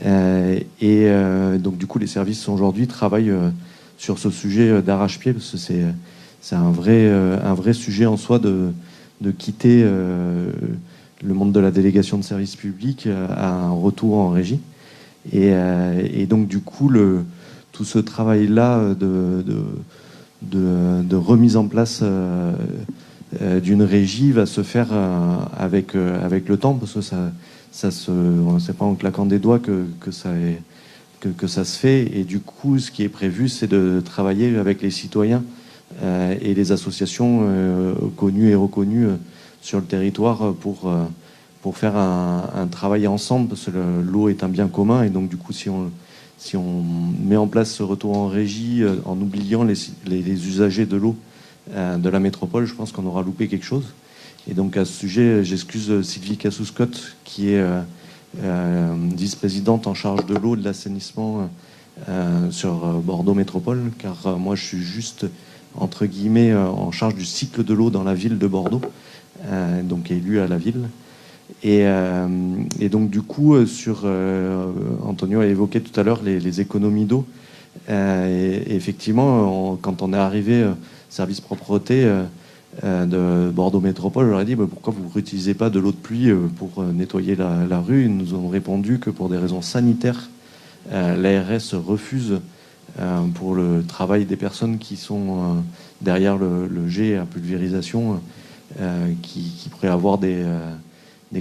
Donc du coup, les services aujourd'hui travaillent sur ce sujet d'arrache-pied, parce que c'est un vrai sujet en soi de quitter le monde de la délégation de services publics à un retour en régie. Et donc du coup, tout ce travail-là de remise en place d'une régie va se faire avec le temps, parce que c'est pas en claquant des doigts que ça se fait. Et du coup, ce qui est prévu, c'est de travailler avec les citoyens et les associations connues et reconnues sur le territoire pour faire un travail ensemble, parce que l'eau est un bien commun. Et donc du coup, si on met en place ce retour en régie en oubliant les usagers de l'eau de la métropole, je pense qu'on aura loupé quelque chose. Et donc à ce sujet, j'excuse Sylvie Cassou-Scott, qui est vice-présidente en charge de l'eau et de l'assainissement sur Bordeaux Métropole, car moi je suis juste entre guillemets en charge du cycle de l'eau dans la ville de Bordeaux, donc élu à la ville. Et donc du coup, Antonio a évoqué tout à l'heure les économies d'eau. Et effectivement, quand on est arrivé service propreté de Bordeaux Métropole, je leur ai dit pourquoi vous ne réutilisez pas de l'eau de pluie pour nettoyer la rue? Ils nous ont répondu que pour des raisons sanitaires, l'ARS refuse pour le travail des personnes qui sont derrière le jet à pulvérisation, qui pourraient avoir des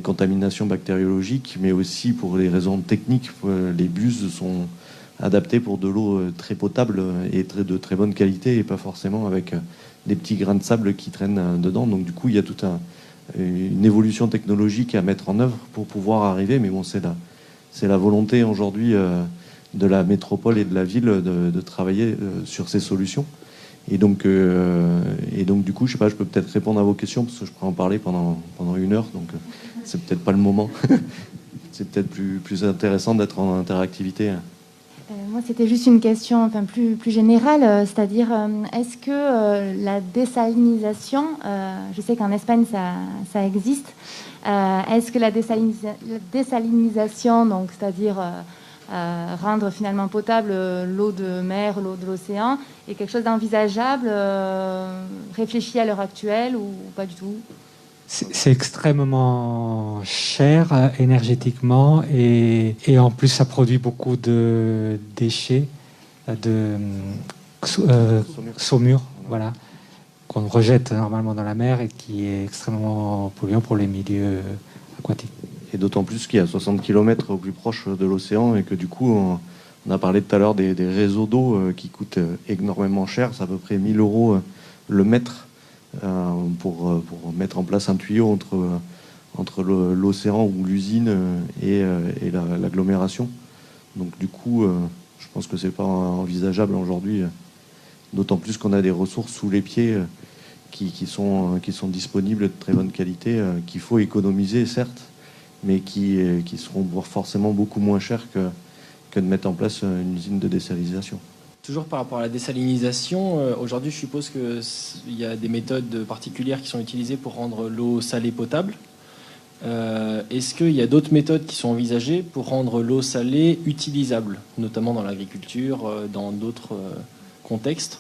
contaminations bactériologiques, mais aussi pour des raisons techniques. Les buses sont adaptées pour de l'eau très potable et de très bonne qualité, et pas forcément avec des petits grains de sable qui traînent dedans. Donc du coup, il y a toute une évolution technologique à mettre en œuvre pour pouvoir arriver. Mais bon, c'est la volonté aujourd'hui de la métropole et de la ville de travailler sur ces solutions. Et donc du coup, je sais pas, je peux peut-être répondre à vos questions, parce que je pourrais en parler pendant 1 heure, donc c'est peut-être pas le moment. C'est peut-être plus intéressant d'être en interactivité. Moi, c'était juste une question plus générale, c'est-à-dire, est-ce que la désalinisation, je sais qu'en Espagne, ça existe, est-ce que la désalinisation, donc, c'est-à-dire rendre finalement potable l'eau de mer, l'eau de l'océan, est quelque chose d'envisageable, réfléchi à l'heure actuelle ou pas du tout? C'est extrêmement cher énergétiquement et en plus ça produit beaucoup de déchets, de saumure, voilà, qu'on rejette normalement dans la mer et qui est extrêmement polluant pour les milieux aquatiques. Et d'autant plus qu'il y a 60 km au plus proche de l'océan et que du coup, on a parlé tout à l'heure des réseaux d'eau qui coûtent énormément cher, c'est à peu près 1 000 € le mètre. Pour mettre en place un tuyau entre l'océan ou l'usine et l'agglomération. Donc du coup, je pense que c'est pas envisageable aujourd'hui, d'autant plus qu'on a des ressources sous les pieds qui sont disponibles de très bonne qualité, qu'il faut économiser certes, mais qui seront forcément beaucoup moins chères que de mettre en place une usine de désalinisation. Toujours par rapport à la désalinisation, aujourd'hui je suppose qu'il y a des méthodes particulières qui sont utilisées pour rendre l'eau salée potable. Est-ce qu'il y a d'autres méthodes qui sont envisagées pour rendre l'eau salée utilisable, notamment dans l'agriculture, dans d'autres contextes?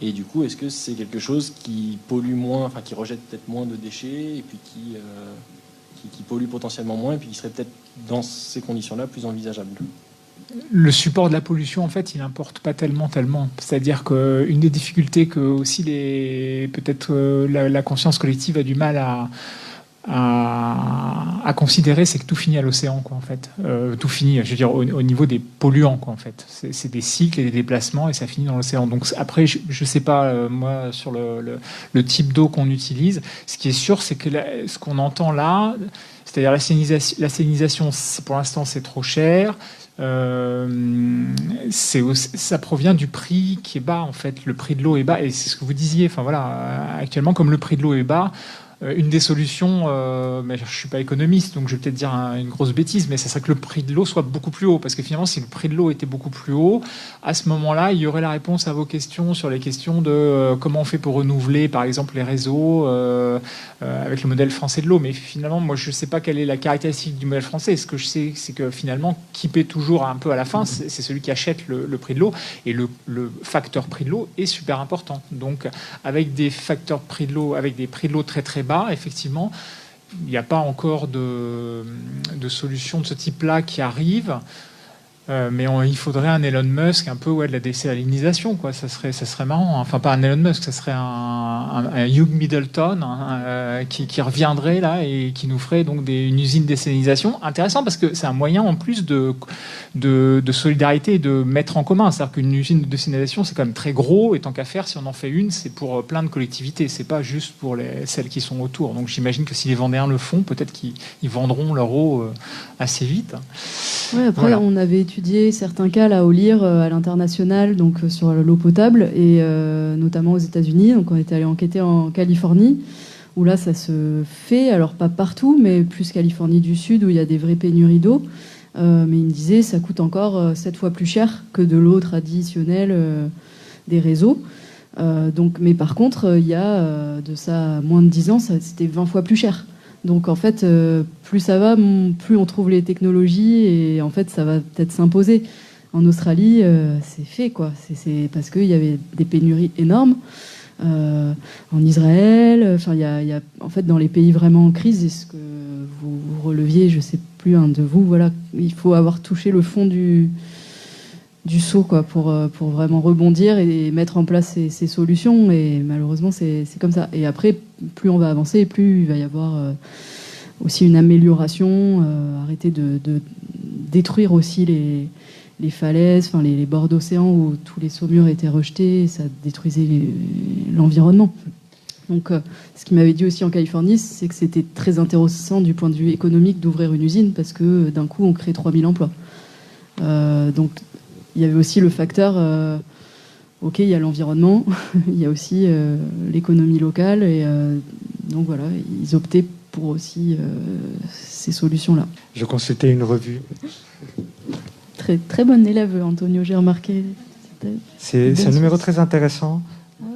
Et du coup, est-ce que c'est quelque chose qui pollue moins, enfin qui rejette peut-être moins de déchets et puis qui pollue potentiellement moins et puis qui serait peut-être dans ces conditions-là plus envisageable? Le support de la pollution, en fait, il n'importe pas tellement. C'est-à-dire qu'une des difficultés que aussi peut-être la conscience collective a du mal à considérer, c'est que tout finit à l'océan, quoi, en fait. Tout finit, je veux dire, au niveau des polluants, quoi, en fait. C'est des cycles et des déplacements et ça finit dans l'océan. Donc après, je sais pas, moi, sur le type d'eau qu'on utilise. Ce qui est sûr, c'est que ce qu'on entend là, c'est-à-dire la salinisation, pour l'instant, c'est trop cher. Ça provient du prix qui est bas, en fait. Le prix de l'eau est bas et c'est ce que vous disiez. Enfin voilà, actuellement, comme le prix de l'eau est bas, une des solutions, mais je ne suis pas économiste, donc je vais peut-être dire une grosse bêtise, mais ça serait que le prix de l'eau soit beaucoup plus haut. Parce que finalement, si le prix de l'eau était beaucoup plus haut, à ce moment-là, il y aurait la réponse à vos questions sur les questions de comment on fait pour renouveler, par exemple, les réseaux avec le modèle français de l'eau. Mais finalement, moi, je ne sais pas quelle est la caractéristique du modèle français. Ce que je sais, c'est que finalement, qui paie toujours un peu à la fin, c'est celui qui achète le prix de l'eau. Et le facteur prix de l'eau est super important. Donc, avec des facteurs prix de l'eau, avec des prix de l'eau très très bas, effectivement, il n'y a pas encore de solution de ce type-là qui arrive. Mais il faudrait un Elon Musk un peu de la désalinisation, quoi. Ça serait marrant. Enfin, pas un Elon Musk, ça serait un Hugh Middleton qui reviendrait là et qui nous ferait donc une usine de désalinisation. Intéressant parce que c'est un moyen en plus de solidarité et de mettre en commun. C'est-à-dire qu'une usine de désalinisation, c'est quand même très gros et tant qu'à faire, si on en fait une, c'est pour plein de collectivités. C'est pas juste pour celles qui sont autour. Donc j'imagine que si les Vendéens le font, peut-être qu'ils vendront leur eau assez vite. Ouais, après, voilà. On avait étudié certains cas là au LIR à l'international, donc sur l'eau potable et notamment aux États-Unis. Donc on était allé enquêter en Californie où là ça se fait, alors pas partout, mais plus Californie du Sud où il y a des vraies pénuries d'eau. Mais il me disait ça coûte encore 7 fois plus cher que de l'eau traditionnelle des réseaux. Mais par contre, il y a de ça moins de 10 ans, c'était 20 fois plus cher. Donc en fait, plus ça va, plus on trouve les technologies et en fait ça va peut-être s'imposer. En Australie, c'est fait, quoi. C'est parce qu'il y avait des pénuries énormes. En Israël, enfin il y a en fait dans les pays vraiment en crise, et ce que vous releviez, je sais plus un de vous, voilà, il faut avoir touché le fond du seau, quoi, pour vraiment rebondir et mettre en place ces solutions. Et malheureusement, c'est comme ça. Et après, plus on va avancer, plus il va y avoir aussi une amélioration, arrêter de détruire aussi les falaises, enfin les bords d'océan où tous les saumures étaient rejetés, et ça détruisait l'environnement. Donc, ce qu'il m'avait dit aussi en Californie, c'est que c'était très intéressant du point de vue économique d'ouvrir une usine parce que d'un coup, on crée 3000 emplois. Donc, il y avait aussi le facteur, ok, il y a l'environnement, il y a aussi l'économie locale, et donc voilà, ils optaient pour aussi ces solutions-là. Je consultais une revue. très, très bonne élève, Antonio, j'ai remarqué. C'est un numéro très intéressant,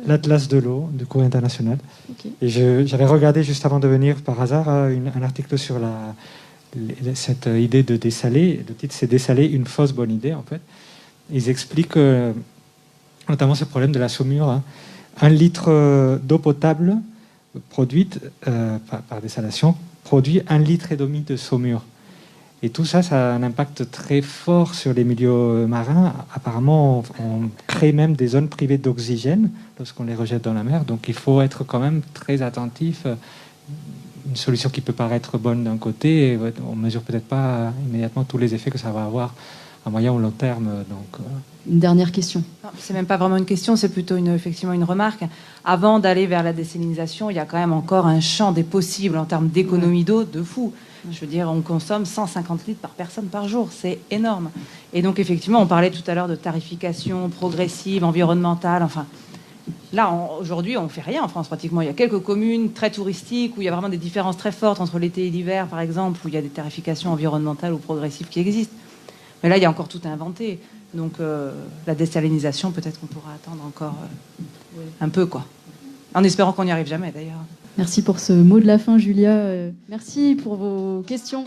l'Atlas de l'eau, du cours international. Ok. Et j'avais regardé juste avant de venir, par hasard, un article sur cette idée de dessaler. Le titre, c'est Dessaler, une fausse bonne idée, en fait. Ils expliquent notamment ce problème de la saumure. Hein. 1 litre d'eau potable produite par dessalation produit 1,5 litre de saumure. Et tout ça, ça a un impact très fort sur les milieux marins. Apparemment, on crée même des zones privées d'oxygène lorsqu'on les rejette dans la mer. Donc il faut être quand même très attentif. Une solution qui peut paraître bonne d'un côté, on ne mesure peut-être pas immédiatement tous les effets que ça va avoir à moyen ou long terme. Donc, Une dernière question. C'est même pas vraiment une question, c'est plutôt effectivement une remarque. Avant d'aller vers la désalinisation, il y a quand même encore un champ des possibles en termes d'économie d'eau de fou. Je veux dire, on consomme 150 litres par personne par jour, c'est énorme. Et donc effectivement, on parlait tout à l'heure de tarification progressive, environnementale, enfin... Là, aujourd'hui, on ne fait rien en France pratiquement. Il y a quelques communes très touristiques où il y a vraiment des différences très fortes entre l'été et l'hiver, par exemple, où il y a des tarifications environnementales ou progressives qui existent. Mais là, il y a encore tout à inventer. Donc la désalinisation, peut-être qu'on pourra attendre encore un peu, quoi. En espérant qu'on n'y arrive jamais, d'ailleurs. Merci pour ce mot de la fin, Julia. Merci pour vos questions.